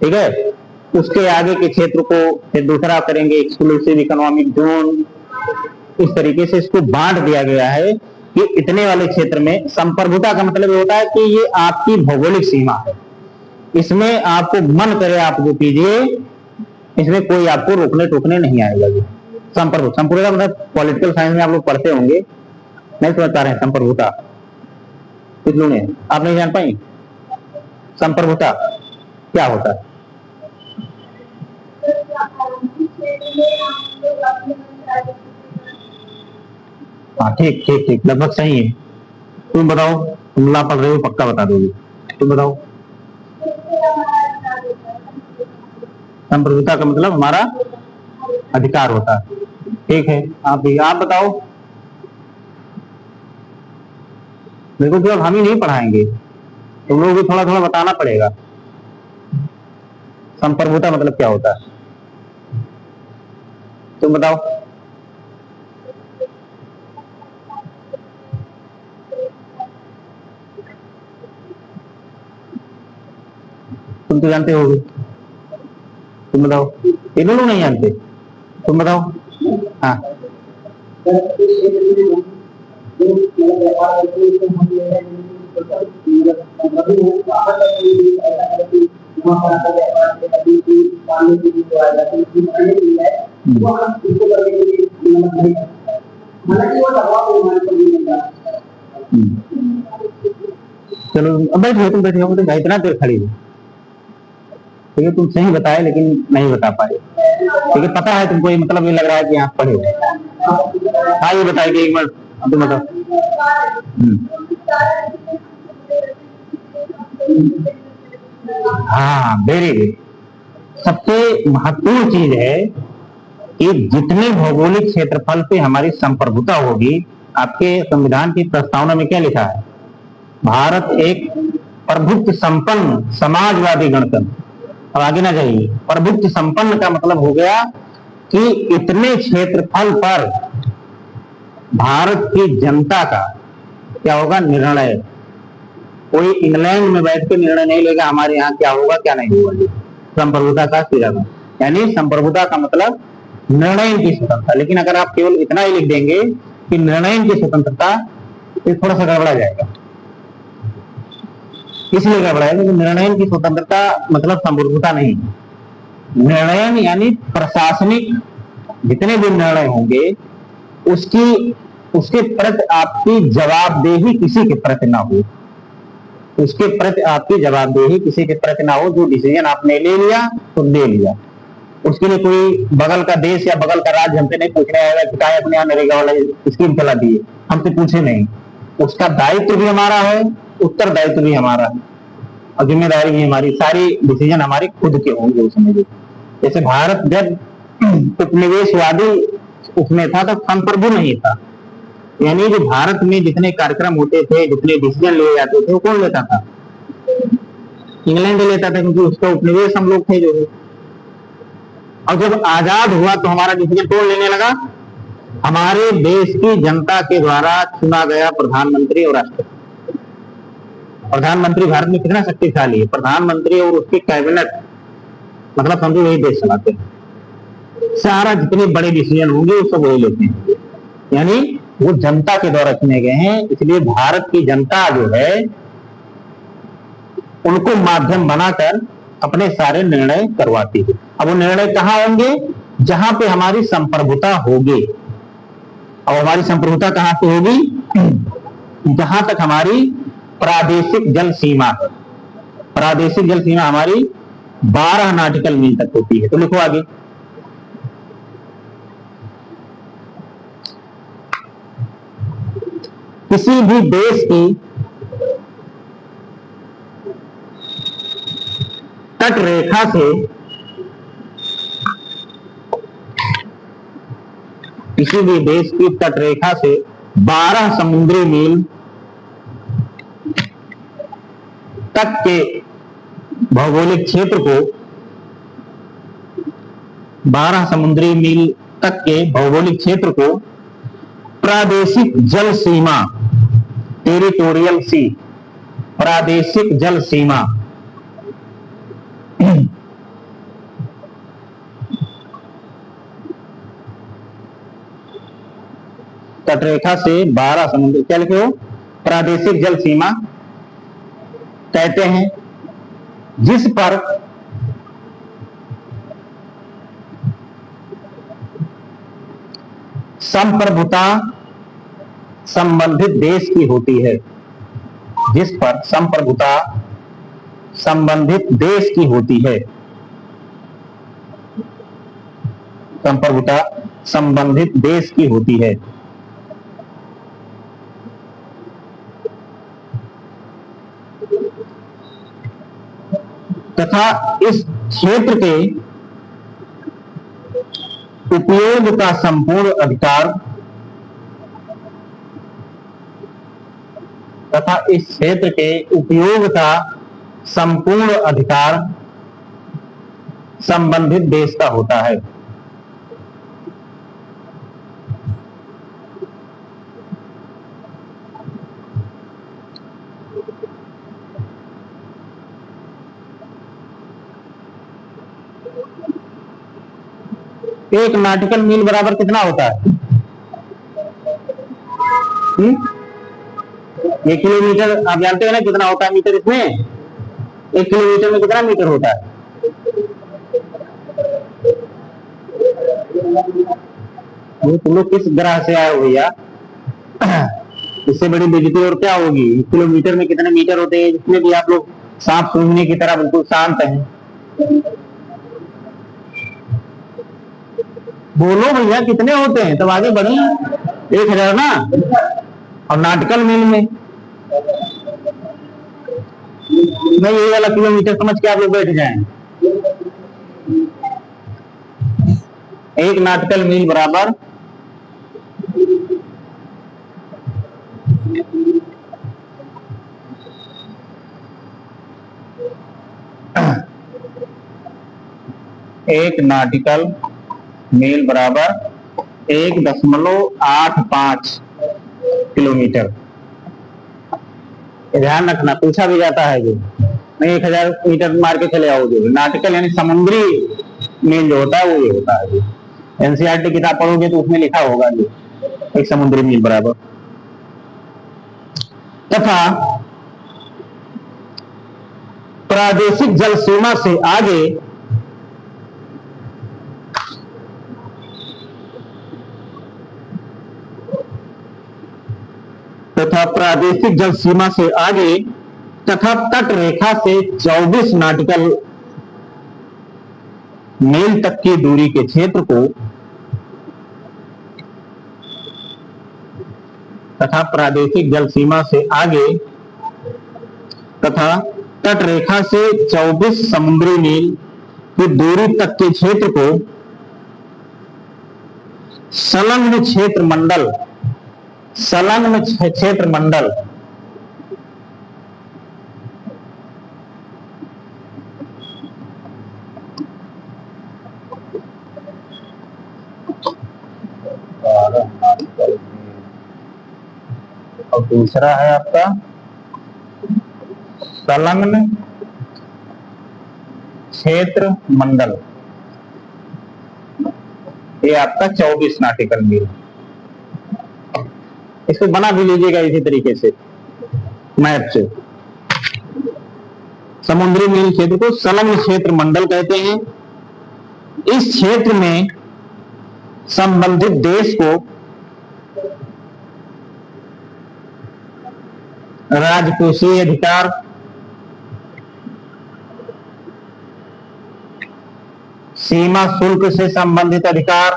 ठीक है। उसके आगे के क्षेत्र को फिर दूसरा करेंगे एक्सक्लूसिव इकोनॉमिक जोन। इस तरीके से इसको बांट दिया गया है कि इतने वाले क्षेत्र में संप्रभुता का मतलब होता है कि ये आपकी भौगोलिक सीमा है, इसमें आपको मन करे आप जो कीजिए, इसमें कोई आपको रोकने टोकने नहीं आएगा। संप्रभुता मतलब पॉलिटिकल साइंस में आप लोग पढ़ते होंगे, नहीं समझ पा रहे हैं संप्रभुता, कुछ लोग हैं आप नहीं जान पाई संप्रभुता क्या होता है। हाँ ठीक ठीक ठीक, लगभग सही है। तुम बताओ, तुम ला पढ़ रहे हो, पक्का बता दोगे, तुम बताओ। संप्रभुता का मतलब हमारा अधिकार होता है, ठीक है। आप बताओ। देखो जो अब हम ही नहीं पढ़ाएंगे, तुम लोगों को थोड़ा थोड़ा बताना पड़ेगा संप्रभुता मतलब क्या होता है। तुम बताओ। तुम तो जानते होगे, तुम बताओ। ये लोग नहीं जानते, तुम बताओ। हाँ चलो अब बैठो, तुम बैठे हो, तो इतना देर खड़ी हो, ठीक है। तुम सही बताए लेकिन नहीं बता पाए, ठीक है। पता है तुमको, ये मतलब ये लग रहा है कि आप पढ़े हो। हाँ ये बताएगी एक मिनट, अब तुम बताओ। हाँ वेरी गुड। सबसे महत्वपूर्ण चीज है कि जितने भौगोलिक क्षेत्रफल पे हमारी संप्रभुता होगी, आपके संविधान की प्रस्तावना में क्या लिखा है? भारत एक प्रभुत्व संपन्न समाजवादी गणतंत्र। अब आगे ना जाइए, प्रभुत्व संपन्न का मतलब हो गया कि इतने क्षेत्रफल पर भारत की जनता का क्या होगा? निर्णय। कोई इंग्लैंड में बैठ के निर्णय नहीं लेगा हमारे यहाँ क्या होगा क्या नहीं होगा। संप्रभुता का सीधा, यानी संप्रभुता का मतलब निर्णय की स्वतंत्रता। लेकिन अगर आप केवल इतना ही लिख देंगे कि निर्णय की स्वतंत्रता, तो थोड़ा सा गड़बड़ा जाएगा। इसलिए गड़बड़ाएगा कि निर्णय की स्वतंत्रता मतलब संप्रभुता नहीं। निर्णय यानी प्रशासनिक जितने भी निर्णय होंगे उसके प्रति आपकी जवाबदेही किसी के प्रति ना हो। उसके प्रति आपकी जवाबदेही किसी के प्रति ना हो। जो डिसीजन आपने ले लिया तो ले लिया, उसके लिए कोई बगल का देश या बगल का राज्य हमसे नहीं पूछने आएगा कि क्या अपने यहाँ नरेगा वाला स्कीम चला दिए, हमसे पूछे नहीं। उसका दायित्व भी हमारा है, उत्तरदायित्व भी हमारा है और जिम्मेदारी भी हमारी। सारी डिसीजन हमारी खुद के होंगे उसमें भी। जैसे भारत जब उपनिवेशवादी उसमें था तब संप्रभु नहीं था, यानी जो भारत में जितने कार्यक्रम होते थे, जितने डिसीजन लिए जाते थे, वो कौन लेता था? इंग्लैंड लेता था, क्योंकि उसका उपनिवेश हम लोग थे जो है। और जब आजाद हुआ तो हमारा डिसीजन कौन लेने लगा? हमारे देश की जनता के द्वारा चुना गया प्रधानमंत्री और राष्ट्रपति। प्रधानमंत्री भारत में कितना शक्तिशाली है? प्रधानमंत्री और उसकी कैबिनेट, मतलब समझो यही देश चलाते हैं। सारा जितने बड़े डिसीजन होंगे वो सब वही लेते हैं, यानी वो जनता के द्वारा चुने गए हैं। इसलिए भारत की जनता जो है उनको माध्यम बनाकर अपने सारे निर्णय करवाती है। अब वो निर्णय कहाँ होंगे? जहां पे हमारी संप्रभुता होगी। और हमारी संप्रभुता कहां पे होगी? जहां तक हमारी प्रादेशिक जल सीमा है। प्रादेशिक जल सीमा हमारी 12 नॉटिकल मील तक होती है। तो लिखो आगे, किसी भी देश की तट रेखा से, किसी भी देश की तट रेखा से 12 समुद्री मील तक के भौगोलिक क्षेत्र को, 12 समुद्री मील तक के भौगोलिक क्षेत्र को प्रादेशिक जल सीमा, टेरिटोरियल सी, प्रादेशिक जल सीमा तटरेखा से 12 समुद्र, क्या लिखे हो? प्रादेशिक जल सीमा कहते हैं जिस पर संप्रभुता संबंधित देश की होती है। जिस पर संप्रभुता संबंधित देश की होती है। संप्रभुता संबंधित देश की होती है तथा इस क्षेत्र के उपयोग का संपूर्ण अधिकार, तथा इस क्षेत्र के उपयोग का संपूर्ण अधिकार संबंधित देश का होता है। एक नॉटिकल मील बराबर कितना होता है? एक किलोमीटर आप जानते हो ना कितना होता है मीटर इसमें? 1 किलोमीटर में कितना मीटर होता है? ये तुम लोग किस ग्रह से आए हो भैया? इससे बड़ी बेइज्जती और क्या होगी? 1 किलोमीटर में कितने मीटर होते हैं? जिसमें भी आप लोग सांप सूंघने की तरह बिल्कुल शांत हैं। बोलो भैया कितने होते हैं? तब आगे बढ़े। 1000 ना? और नॉटिकल मील में मैं ये वाला किलोमीटर समझ के आप लोग बैठ जाएं। 1 नॉटिकल मील बराबर 1 नॉटिकल मील बराबर 1.85 किलोमीटर। ध्यान रखना, पूछा भी जाता है जो नहीं 1000 मीटर मार के चले आओ। जो नॉटिकल यानी समुद्री मील जो होता है वो ये होता है। एनसीईआरटी किताब पढ़ोगे तो उसमें लिखा होगा जो 1 समुद्री मील बराबर। तथा प्रादेशिक जल सीमा से आगे तथा प्रादेशिक जल सीमा से आगे तथा तट रेखा से 24 नॉटिकल मील तक की दूरी के क्षेत्र को तथा प्रादेशिक जल सीमा से आगे तथा तट रेखा से 24 समुद्री मील की दूरी तक के क्षेत्र को संलग्न क्षेत्र मंडल और दूसरा है आपका संलग्न क्षेत्र मंडल, ये आपका 24 नॉटिकल मील। इसको बना भी लीजिएगा इसी तरीके से मैप से। समुद्री मील क्षेत्र को संलग्न क्षेत्र मंडल कहते हैं। इस क्षेत्र में संबंधित देश को राजकोषीय अधिकार, सीमा शुल्क से संबंधित अधिकार,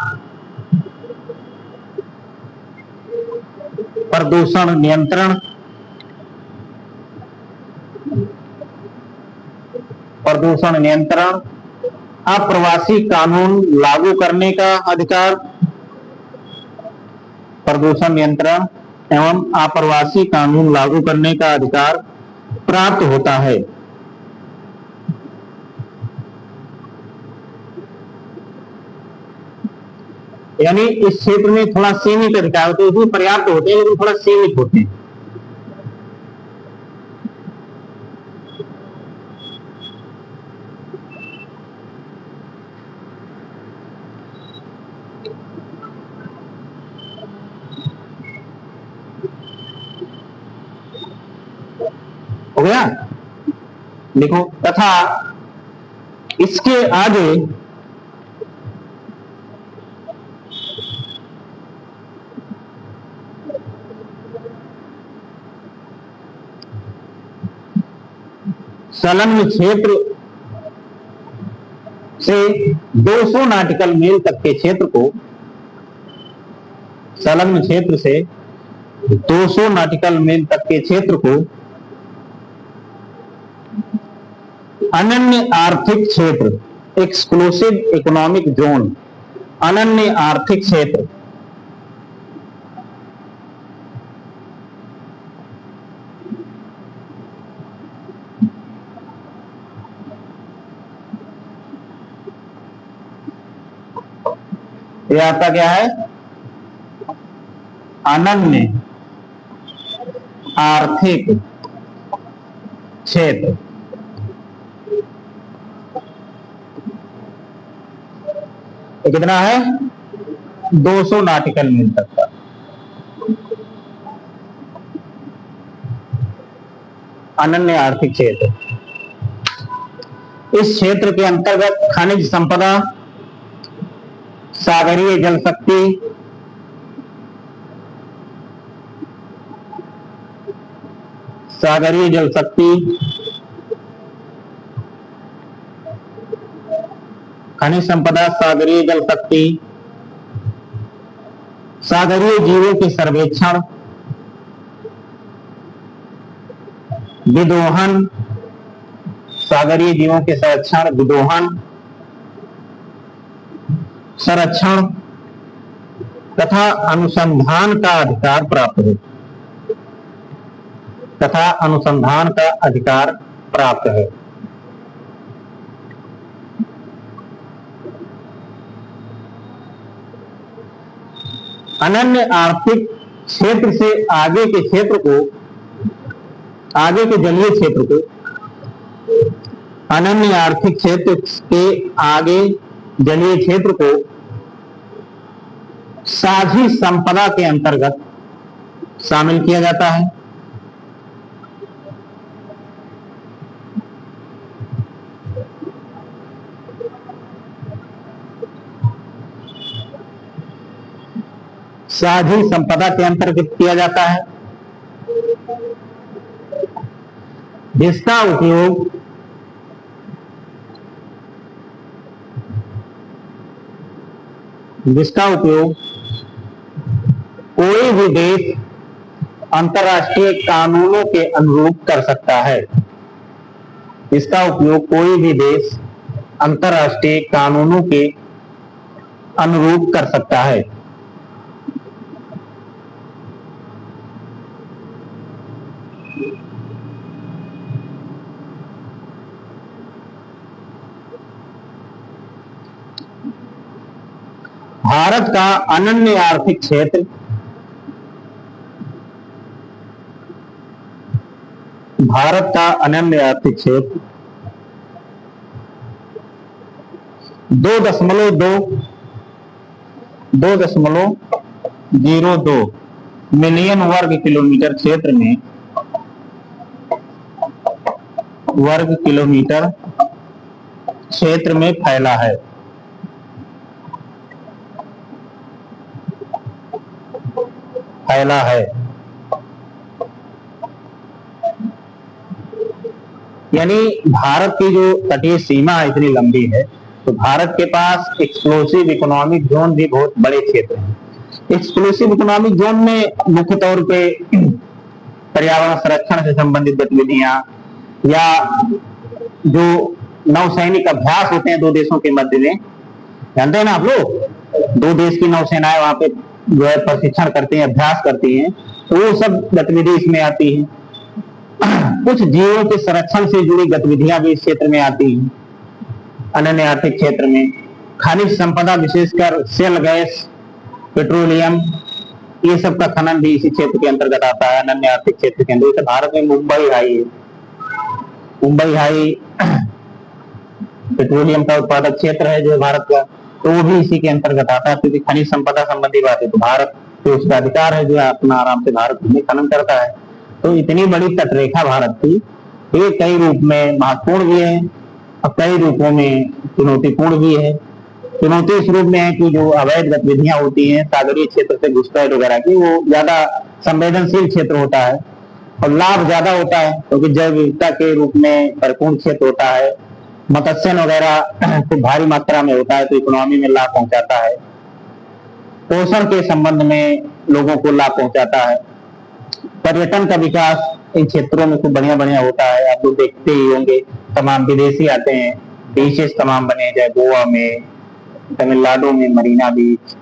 प्रदूषण नियंत्रण, अप्रवासी कानून लागू करने का अधिकार, प्रदूषण नियंत्रण एवं अप्रवासी कानून लागू करने का अधिकार प्राप्त होता है। यानी इस क्षेत्र में थोड़ा सीमित अधिकार होते हैं, उसमें पर्याप्त होते हैं लेकिन थोड़ा सीमित होते हैं। हो गया? देखो, तथा इसके आगे संलग्न क्षेत्र से 200 नॉटिकल मील तक के क्षेत्र को, संलग्न क्षेत्र से 200 नॉटिकल मील तक के क्षेत्र को अनन्य आर्थिक क्षेत्र, एक्सक्लूसिव इकोनॉमिक जोन, अनन्य आर्थिक क्षेत्र ये आपका क्या है? अनन्य आर्थिक क्षेत्र। ये कितना है? 200 नॉटिकल मील तक का। अनन्य आर्थिक क्षेत्र, इस क्षेत्र के अंतर्गत खनिज संपदा, सागरीय जल शक्ति, खनिज संपदा, सागरीय जल शक्ति, सागरीय जीवों के सर्वेक्षण, विदोहन, सागरीय जीवों के संरक्षण, विदोहन, संरक्षण तथा अनुसंधान का अधिकार प्राप्त है, अनन्य आर्थिक क्षेत्र से आगे के क्षेत्र को, आगे के जलीय क्षेत्र को, अनन्य आर्थिक क्षेत्र के आगे जलीय क्षेत्र को साझी संपदा के अंतर्गत शामिल किया जाता है। साझी संपदा के अंतर्गत किया जाता है। जिसका उपयोग कोई भी देश अंतर्राष्ट्रीय कानूनों के अनुरूप कर सकता है। इसका उपयोग कोई भी देश अंतर्राष्ट्रीय कानूनों के अनुरूप कर सकता है। भारत का अनन्य आर्थिक क्षेत्र भारत का अनन्य आर्थिक क्षेत्र 2.02 मिलियन वर्ग किलोमीटर क्षेत्र में फैला है। यानी भारत की जो तटीय सीमा है इतनी लंबी है, तो भारत के पास एक्सक्लूसिव इकोनॉमिक जोन भी बहुत बड़े क्षेत्र हैं। एक्सक्लूसिव इकोनॉमिक जोन में मुख्य तौर पे पर्यावरण संरक्षण से संबंधित गतिविधियां या जो नौसैनिक अभ्यास होते हैं दो देशों के मध्य में, जानते हैं ना आप लोग, दो देश की नौसेनाएं वहां पे जो है प्रशिक्षण करती हैं, अभ्यास करती हैं, तो वो सब गतिविधि इसमें आती है। कुछ जीवों के संरक्षण से जुड़ी गतिविधियां भी इस क्षेत्र में आती हैं। अनन्य आर्थिक क्षेत्र में खनिज संपदा विशेषकर सेल गैस, पेट्रोलियम, ये सब का खनन भी इसी क्षेत्र के अंतर्गत आता है। अनन्य आर्थिक क्षेत्र के अंदर भारत में मुंबई हाई पेट्रोलियम का उत्पादक क्षेत्र है जो भारत का, तो वो भी इसी के अंतर्गत आता है, क्योंकि खनिज संपदा संबंधी बात है तो भारत पे उसका अधिकार है जो अपना आराम से भारत में खनन करता है। तो इतनी बड़ी तटरेखा भारत की, ये कई रूप में महत्वपूर्ण भी है और कई रूपों में चुनौतीपूर्ण भी है। चुनौती इस रूप में है कि जो अवैध गतिविधियां होती हैं सागरीय क्षेत्र से घुसपैठ वगैरह की, वो ज्यादा संवेदनशील क्षेत्र होता है और लाभ ज्यादा होता है, क्योंकि जैव विविधता के रूप में परिपूर्ण क्षेत्र होता है। मत्स्यन वगैरह तो भारी मात्रा में होता है, तो इकोनॉमी में लाभ पहुंचाता है। पोषण के संबंध में लोगों को लाभ पहुंचाता है। पर्यटन का विकास इन क्षेत्रों में खूब बढ़िया बढ़िया होता है। आप लोग देखते ही होंगे, तमाम विदेशी आते हैं, बीचेस तमाम बने, चाहे गोवा में, तमिलनाडु में मरीना बीच,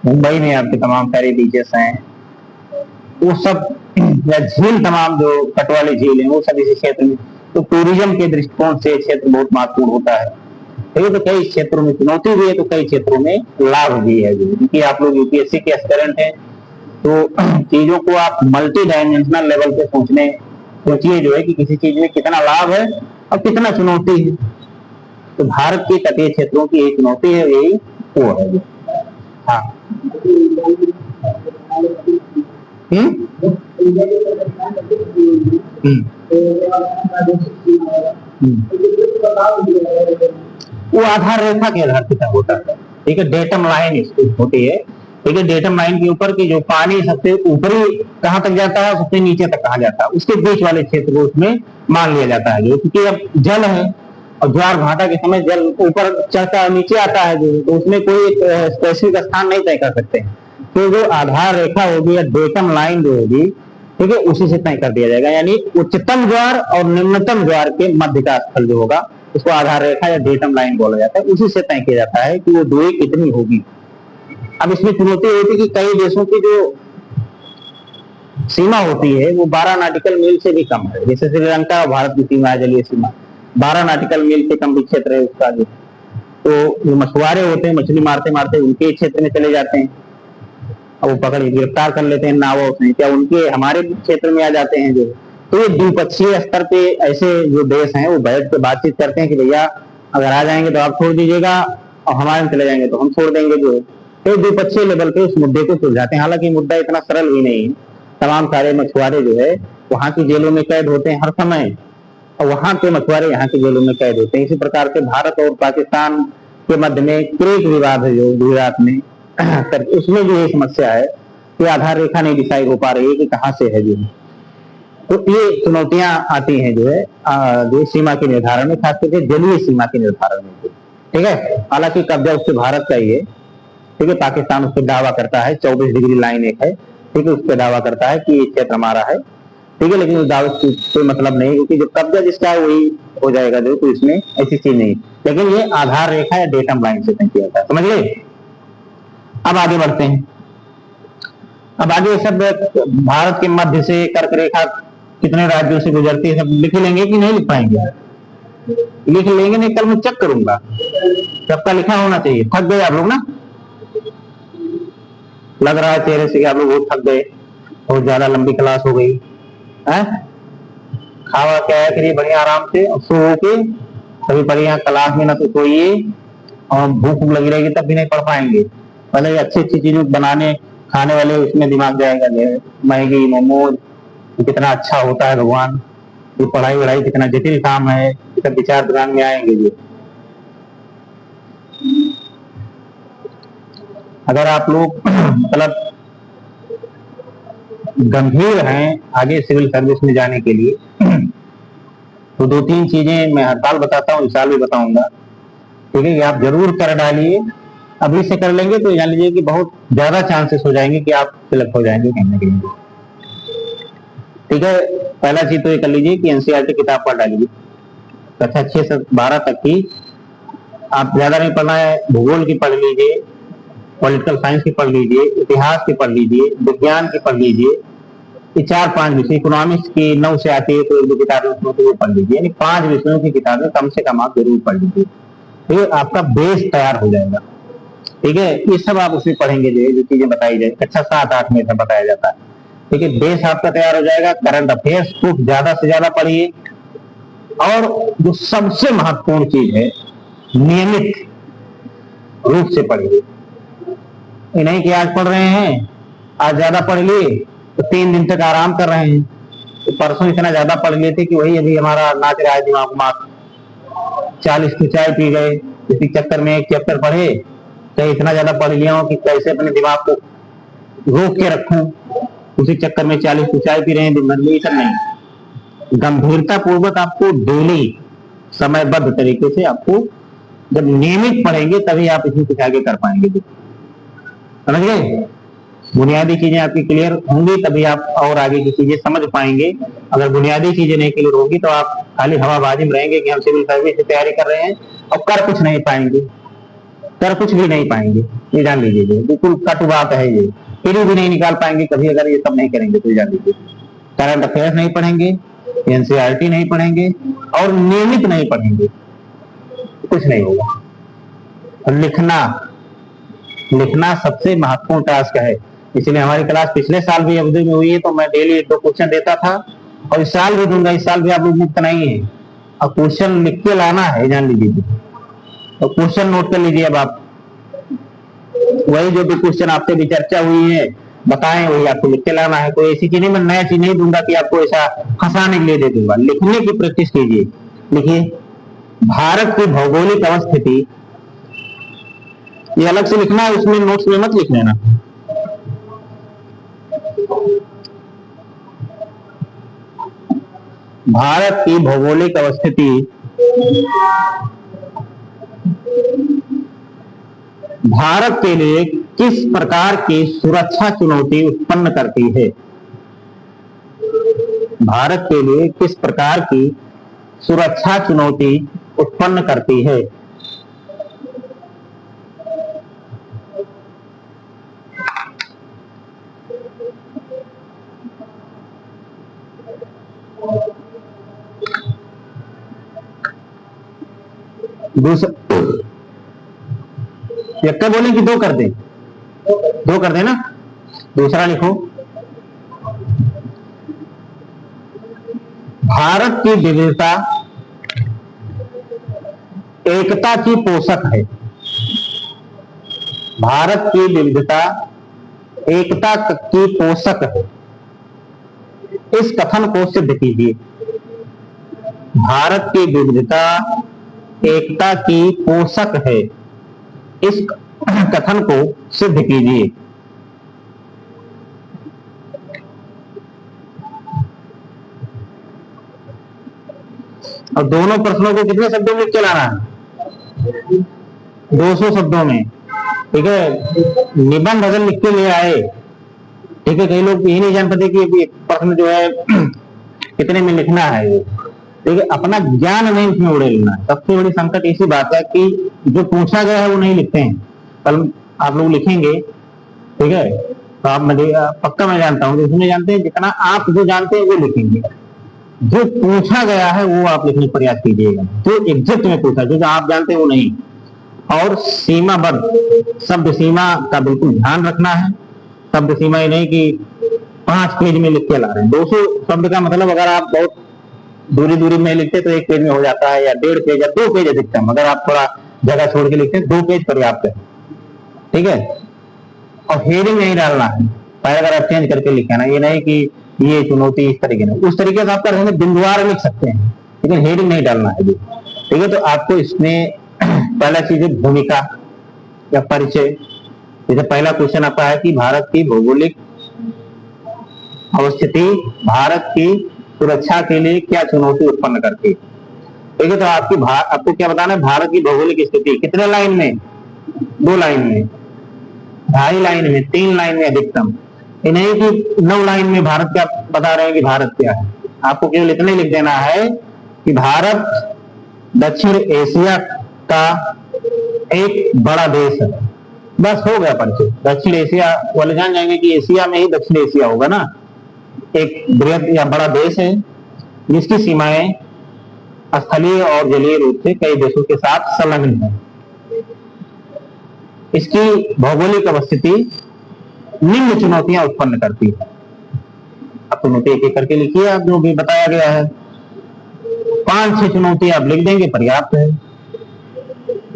मुंबई में आपके तमाम सारे बीचेस हैं, वो सब, या झील तमाम जो कटवाली झील है वो सब इसी क्षेत्र में। तो टूरिज्म के दृष्टिकोण से क्षेत्र बहुत महत्वपूर्ण होता है। तो कई क्षेत्रों में चुनौती भी है तो कई क्षेत्रों में लाभ भी है। क्योंकि आप लोग यूपीएससी के एस्पिरेंट हैं, तो चीजों को आप मल्टी डायमेंशनल लेवल पे सोचिए जो है कि किसी चीज में कितना लाभ है और कितना चुनौती है। तो भारत के तटीय क्षेत्रों की यही चुनौती है, यही वो है। हाँ, वो आधार रेखा के आधार पर होता है। ठीक है, डेटम लाइन होती है। ठीक है, डेटम लाइन के ऊपर की जो पानी सबसे ऊपरी कहां तक जाता है, सबसे नीचे तक कहां जाता है, उसके बीच वाले क्षेत्र को उसमें मान लिया जाता है। क्योंकि अब जल है और ज्वार भाटा के समय जल ऊपर चढ़ता नीचे आता है, तो उसमें कोई स्पेसिफिक स्थान नहीं तय कर सकते। तो जो आधार रेखा होगी या डेटम लाइन जो होगी, ठीक है, उसी से तय कर दिया जाएगा। यानी उच्चतम ज्वार और निम्नतम ज्वार के मध्य का स्थल जो होगा उसको आधार रेखा या डेटम लाइन बोला जाता है। उसी से तय किया जाता है कि वो दूरी कितनी होगी। अब इसमें चुनौती होती है कि कई देशों की जो सीमा होती है वो 12 नॉटिकल मील से भी कम है। जैसे श्रीलंका और भारत की सीमा है, जलीय सीमा 12 नॉटिकल मील से कम भी क्षेत्र है उसका। जो मछुआरे होते हैं, मछली मारते मारते उनके क्षेत्र में चले जाते हैं और वो पकड़ गिरफ्तार कर लेते हैं नावों से, क्या उनके हमारे क्षेत्र में आ जाते हैं जो। तो ये द्विपक्षीय स्तर पे ऐसे जो देश हैं वो बैठ के बातचीत करते हैं कि भैया अगर आ जाएंगे तो आप छोड़ दीजिएगा और हमारे में चले जाएंगे तो हम छोड़ देंगे जो है। तो द्विपक्षीय लेवल पे उस मुद्दे को सुलझाते हैं। हालांकि मुद्दा इतना सरल भी नहीं है। तमाम सारे मछुआरे जो है वहां की जेलों में कैद होते हैं हर समय, और वहां के मछुआरे यहाँ की जेलों में कैद होते हैं। इसी प्रकार से भारत और पाकिस्तान के मध्य में क्रीक विवाद है जो गुजरात में, उसमें जो ये समस्या है कि आधार रेखा नहीं डिसाइड हो पा रही है कि कहाँ से है जो। तो ये चुनौतियां आती हैं जो है जो सीमा के निर्धारण में, खास करके जलीय सीमा के निर्धारण में। ठीक है, हालांकि कब्जा उससे भारत का ही है। ठीक है, पाकिस्तान उस पर दावा करता है, 24 डिग्री लाइन एक है, ठीक है, उस पर दावा करता है कि ये क्षेत्र हमारा है। ठीक है, लेकिन उस दावे से कोई मतलब नहीं, क्योंकि जो कब्जा जिसका है वही हो जाएगा जो, तो इसमें ऐसी चीज नहीं। लेकिन ये आधार रेखा या डेटम लाइन से तय किया जाता है, समझ गए। अब आगे बढ़ते हैं। अब आगे सब भारत के मध्य से कर्क रेखा कितने राज्यों से गुजरती है सब लिख लेंगे कि नहीं लिख पाएंगे? लिख लेंगे, नहीं कल मैं चेक करूंगा, सबका लिखा होना चाहिए। थक गए आप लोग ना, लग रहा है चेहरे से कि आप लोग बहुत थक गए, बहुत ज्यादा लंबी क्लास हो गई है। खावा क्या है, करिए बढ़िया आराम से, सो के कभी बढ़िया क्लास में ना तो सोइए, और भूख लगी रहेगी तब भी नहीं पढ़ पाएंगे। पहले अच्छी अच्छी चीजें बनाने खाने वाले उसमें दिमाग जाएगा, मैगी मोमोज कितना अच्छा होता है भगवान, ये पढ़ाई वढ़ाई कितना जटिल काम है, इसका विचार दिमाग में आएंगे जी। अगर आप लोग मतलब गंभीर हैं आगे सिविल सर्विस में जाने के लिए, तो 2-3 चीजें मैं हर साल बताता हूँ, इस साल भी बताऊंगा। ठीक है, कि आप जरूर कर डालिए, अभी से कर लेंगे तो जान लीजिए कि बहुत ज्यादा चांसेस हो जाएंगे कि आप सिलेक्ट हो जाएंगे कहीं ना कहीं। ठीक है, पहला चीज तो ये कर लीजिए कि एनसीईआरटी किताब पढ़ डालिए, कक्षा 6 से 12 तक की। आप ज्यादा नहीं पढ़ना है, भूगोल की पढ़ लीजिए, पॉलिटिकल साइंस की पढ़ लीजिए, इतिहास की पढ़ लीजिए, विज्ञान की पढ़ लीजिए, ये 4-5 विषय, इकोनॉमिक्स की 9 से आती है तो 1-2 किताबें उसमें तो वो पढ़ लीजिए, यानी 5 विषयों की किताबें कम से कम आप जरूर पढ़ लीजिए, तो आपका बेस तैयार हो जाएगा। ठीक है, ये सब आप उसमें पढ़ेंगे जो चीजें बताई जाए, कक्षा 7-8 में सब बताया जाता है। ठीक है, बेस आपका तैयार हो जाएगा। करंट अफेयर्स को ज्यादा से ज्यादा पढ़िए, और जो सबसे महत्वपूर्ण चीज है, नियमित रूप से पढ़िए। ये नहीं कि आज पढ़ रहे हैं, आज ज्यादा पढ़ लिए तो 3 दिन तक आराम कर रहे हैं, तो परसों इतना ज्यादा पढ़ लिए थे कि वही अभी हमारा नाच रहा है दिमाग में। 40 की चाय पी गए, इसी चक्कर में एक चैप्टर पढ़े, तो इतना ज्यादा पढ़ लिया हूं कि कैसे अपने दिमाग को रोक के रखूं, उसी चक्कर में 40 की चाय पी रहे हैं दिन भर में। सब नहीं, गंभीरता पूर्वक आपको डेली समयबद्ध तरीके से आपको जब नियमित पढ़ेंगे तभी आप इसमें कुछ आगे कर पाएंगे। समझ गए, बुनियादी चीजें आपकी क्लियर होंगी तभी आप और आगे की चीजें समझ पाएंगे। अगर बुनियादी चीजें नहीं क्लियर होगी तो आप खाली हवाबाजी में रहेंगे कि हम सिविल सर्विस की तैयारी कर रहे हैं और कर कुछ नहीं पाएंगे, कर कुछ भी नहीं पाएंगे। ये जान लीजिए, बिल्कुल कटु बात है ये, फिर भी नहीं निकाल पाएंगे कभी अगर ये सब नहीं करेंगे तो। जान लीजिए, करंट अफेयर्स नहीं पढ़ेंगे, एनसीईआरटी नहीं पढ़ेंगे और नियमित नहीं पढ़ेंगे, कुछ नहीं होगा। और लिखना सबसे महत्वपूर्ण टास्क है, इसलिए हमारी क्लास पिछले साल भी अवधि में हुई है, तो मैं डेली 1-2 क्वेश्चन देता था और इस साल भी दूंगा। इस साल भी आप लोग मुक्त नहीं है, और क्वेश्चन लिख के लाना है, जान लीजिए। तो क्वेश्चन नोट कर लीजिए। अब आप वही जो भी क्वेश्चन आपसे भी चर्चा हुई है बताएं, वही आपको लिख के लाना है। कोई ऐसी चीज नहीं, मैं नया चीज नहीं दूंगा कि आपको ऐसा फंसाने के लिए दे दूंगा। लिखने की प्रैक्टिस कीजिए। लिखिए, भारत की भौगोलिक अवस्थिति, ये अलग से लिखना है, उसमें नोट्स में मत लिख लेना। भारत की भौगोलिक अवस्थिति भारत के लिए किस प्रकार की सुरक्षा चुनौती उत्पन्न करती है? भारत के लिए किस प्रकार की सुरक्षा चुनौती उत्पन्न करती है? दूसरा, एक बोले कि 2 कर दे, 2 कर दे ना। दूसरा लिखो, भारत की विविधता एकता की पोषक है। भारत की विविधता एकता की पोषक है, इस कथन को सिद्ध कीजिए। भारत की विविधता एकता की पोषक है, इस कथन को सिद्ध कीजिए। और दोनों प्रश्नों को कितने शब्दों में लिख के लाना है? 200 शब्दों में। ठीक है, निबंध अगर लिख के ले आए, ठीक है, कई लोग यही नहीं जान पाते कि प्रश्न जो है कितने में लिखना है। ठीक है, अपना ज्ञान नहीं उसमें उड़ेलना। सबसे बड़ी संकट इसी बात है कि जो पूछा गया है वो नहीं लिखते हैं। कल आप लोग लिखेंगे, ठीक है, तो आप मुझे पक्का मैं जानता हूँ, इसमें जानते हैं जितना आप जो जानते हैं वो लिखेंगे, जो पूछा गया है वो आप लिखने का प्रयास कीजिएगा, जो एग्जैक्ट में पूछा, जो आप जानते हैं वो नहीं। और सीमाबद्ध शब्द सीमा का बिल्कुल ध्यान रखना है। शब्द सीमा ये नहीं कि 5 पेज में लिख के ला रहे हैं। 200 शब्द का मतलब अगर आप बहुत दूरी दूरी में लिखते तो 1 पेज में हो जाता है, या 1.5 पेज या 2 पेज अधिकतम। अगर आप थोड़ा जगह छोड़ के लिखते हैं 2 पेज पर्याप्त है। ठीक है, और हेडिंग नहीं डालना है, पैराग्राफ चेंज करके लिखना। ये नहीं कि ये चुनौती इस तरीके से, उस तरीके से आप कर रहे हैं बिंदुवार लिख सकते हैं, लेकिन हेडिंग नहीं डालना है जी। ठीक है, तो आपको इसमें पहला चीज है भूमिका या परिचय। जैसे पहला क्वेश्चन आपका है कि भारत की भौगोलिक अवस्थिति भारत की सुरक्षा के लिए क्या चुनौती उत्पन्न करती है। ठीक है, तो आपको क्या बताना है? भारत की भौगोलिक स्थिति कितने लाइन में? 2 लाइन में, 2.5 लाइन में, 3 लाइन में अधिकतम। ये नहीं कि 9 लाइन में भारत क्या बता रहे हैं कि भारत क्या है। आपको केवल इतना लिख देना है कि भारत दक्षिण एशिया का एक बड़ा देश है, बस हो गया परिचय। दक्षिण एशिया वाले जान जाएंगे कि एशिया में ही दक्षिण एशिया होगा ना। एक बृहद या बड़ा देश है जिसकी सीमाएं स्थलीय और जलीय रूप से कई देशों के साथ संलग्न है। इसकी भौगोलिक अवस्थिति निम्न चुनौतियां उत्पन्न करती है। अब चुनौती एक एक करके लिखिए, आप जो भी बताया गया है 5-6 चुनौतियां आप लिख देंगे, पर्याप्त है।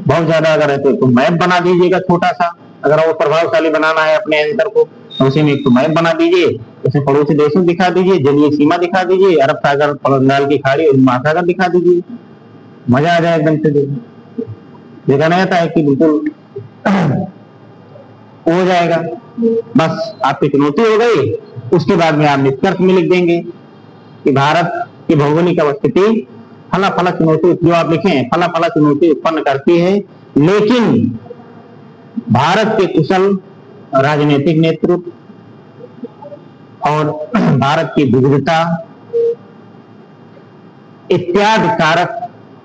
बहुत ज्यादा अगर है तो मैप बना दीजिएगा छोटा सा। अगर वो प्रभावशाली बनाना है अपने आंसर को, तो उसी में एक मैप बना दीजिए, उसे पड़ोसी देशों दिखा दीजिए, जलीय सीमा दिखा दीजिए, अरब सागर, बंगाल की खाड़ी और महासागर दिखा दीजिए। मजा आ जाए एकदम से। देखा नहीं आता है कि बिल्कुल हो जाएगा। बस आपकी चुनौती हो गई, उसके बाद में आप निष्कर्ष में लिख देंगे कि भारत की भौगोलिक अवस्थिति फला फला चुनौती, जो आप लिखे फला फला चुनौती उत्पन्न करती है, लेकिन भारत के कुशल राजनीतिक नेतृत्व और भारत की विविधता इत्यादि कारक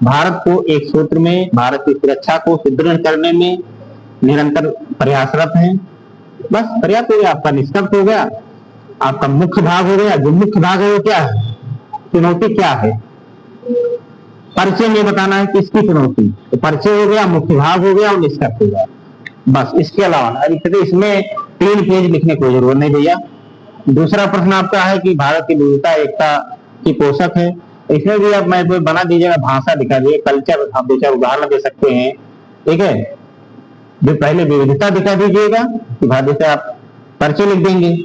भारत को एक सूत्र में भारत की सुरक्षा को सुदृढ़ करने में निरंतर प्रयासरत हैं। बस पर्याप्त हो गया, आपका निष्कर्ष हो गया, आपका मुख्य भाग हो गया। जो मुख्य भाग है वो क्या है? चुनौती क्या है? परिचय में बताना है किसकी चुनौती, तो परिचय हो गया, मुख्य भाग हो गया और निष्कर्ष हो गया। बस इसके अलावा इसमें 3 पेज लिखने की जरूरत नहीं भैया। दूसरा प्रश्न आपका है कि भारत की विविधता एकता की पोषक है। इसमें भी आप मैं बना दीजिएगा, भाषा दिखा दीजिए, कल्चर, आप 2-4 उदाहरण दे सकते हैं। ठीक है, जो पहले विविधता दिखा दीजिएगा कि भारत से आप परिचय लिख देंगे,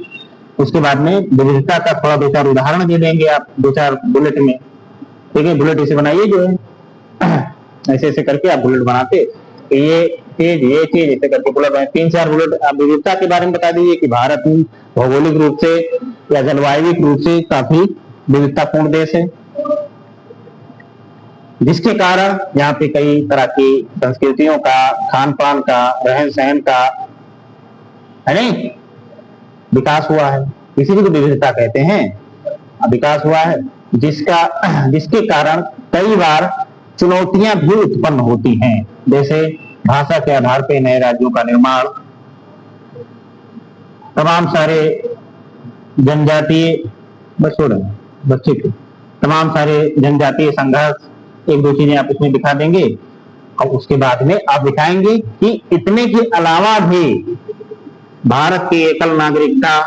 उसके बाद में विविधता का थोड़ा 2-4 उदाहरण दे देंगे आप 2-4 बुलेट में। ठीक है, बुलेट इसे बनाइए, जो है ऐसे ऐसे करके आप बुलेट बनाते, ये चीज ऐसे करके बुलेट 3-4 बुलेट आप विविधता के बारे में बता दीजिए कि भारत भौगोलिक रूप से या जलवायु रूप से काफी विविधतापूर्ण देश है, जिसके कारण यहाँ पे कई तरह की संस्कृतियों का, खान पान का, रहन सहन का, है नहीं, विकास हुआ है। इसी को विविधता कहते हैं, विकास हुआ है, जिसके कारण कई बार चुनौतियां भी उत्पन्न होती हैं। जैसे भाषा के आधार पर नए राज्यों का निर्माण, तमाम सारे जनजातीय बच्चे के तमाम सारे जनजातीय संघर्ष, 1-2 चीजें आप इसमें दिखा देंगे। और उसके बाद में आप दिखाएंगे कि इतने के अलावा भी भारत की एकल नागरिकता,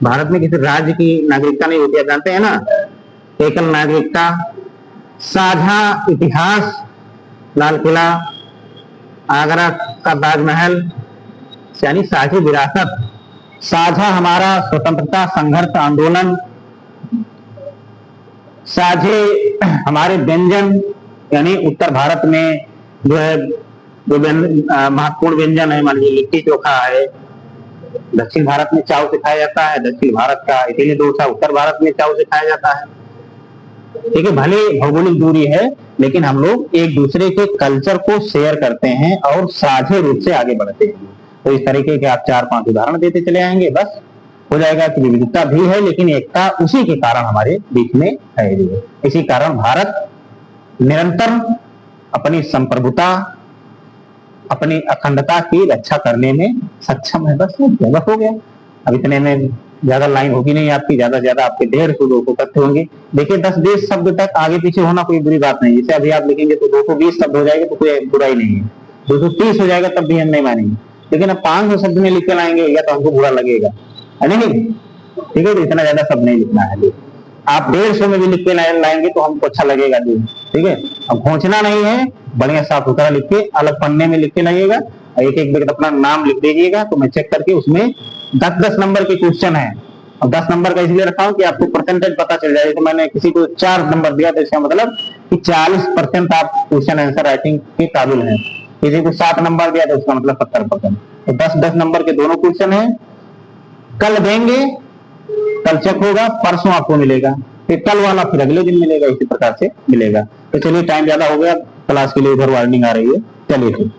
भारत में किसी राज्य की नागरिकता नहीं होती, आप जानते हैं ना, एकल नागरिकता, साझा इतिहास, लाल किला, आगरा का ताजमहल, यानी साझी विरासत, साझा हमारा स्वतंत्रता संघर्ष आंदोलन, साझे हमारे व्यंजन, यानी उत्तर भारत में जो है जो महत्वपूर्ण व्यंजन है, मान लीजिए लिट्टी चोखा है, दक्षिण भारत में चाव से खाया जाता है, दक्षिण भारत का इडली डोसा उत्तर भारत में चाव से खाया जाता है। ठीक है, भले भौगोलिक दूरी है लेकिन हम लोग एक दूसरे के कल्चर को शेयर करते हैं और साझे रूप से आगे बढ़ते हैं। तो इस तरीके के आप 4-5 उदाहरण देते चले आएंगे, बस हो जाएगा कि विविधता भी है लेकिन एकता उसी के कारण हमारे बीच में है। इसी कारण भारत निरंतर अपनी संप्रभुता, अपनी अखंडता की रक्षा करने में सक्षम है। बस हो गया। अब इतने में ज्यादा लाइन होगी नहीं आपकी, ज्यादा से ज्यादा आपके 150 लोग इकट्ठे होंगे। देखिए 10-20 शब्द तक आगे पीछे होना कोई बुरी बात नहीं। जैसे अभी आप लिखेंगे तो 220 शब्द हो जाएगा तो कोई बुराई नहीं है, 230 हो जाएगा तब भी हम नहीं मानेंगे। लेकिन अब 500 शब्द में लिख के लाएंगे या तो हमको बुरा लगेगा, है नहीं? ठीक है, तो इतना ज्यादा शब्द नहीं लिखना है। आप 150 में भी लिख के लाएंगे तो हमको अच्छा लगेगा जी। ठीक है, अब घोंचना नहीं है, बढ़िया साफ सुथरा लिख के अलग पन्ने में लिख के लाइएगा। एक एक व्यक्ति अपना नाम लिख दीजिएगा तो मैं चेक करके उसमें 10-10 नंबर के क्वेश्चन है। और 10 नंबर का इसलिए रखा हूं कि आपको परसेंटेज पता चल जाए। तो मैंने किसी को 4 नंबर दिया तो इसका मतलब कि 40% आप क्वेश्चन आंसर राइटिंग के काबिल हैं। किसी को 7 नंबर दिया तो उसका मतलब 70%। तो 10-10 नंबर के दोनों क्वेश्चन है, कल देंगे, कल चेक होगा, परसों आपको मिलेगा, फिर कल वाला फिर अगले दिन मिलेगा, इसी प्रकार से मिलेगा। तो चलिए टाइम ज्यादा हो गया, क्लास के लिए इधर वार्निंग आ रही है। चलिए फिर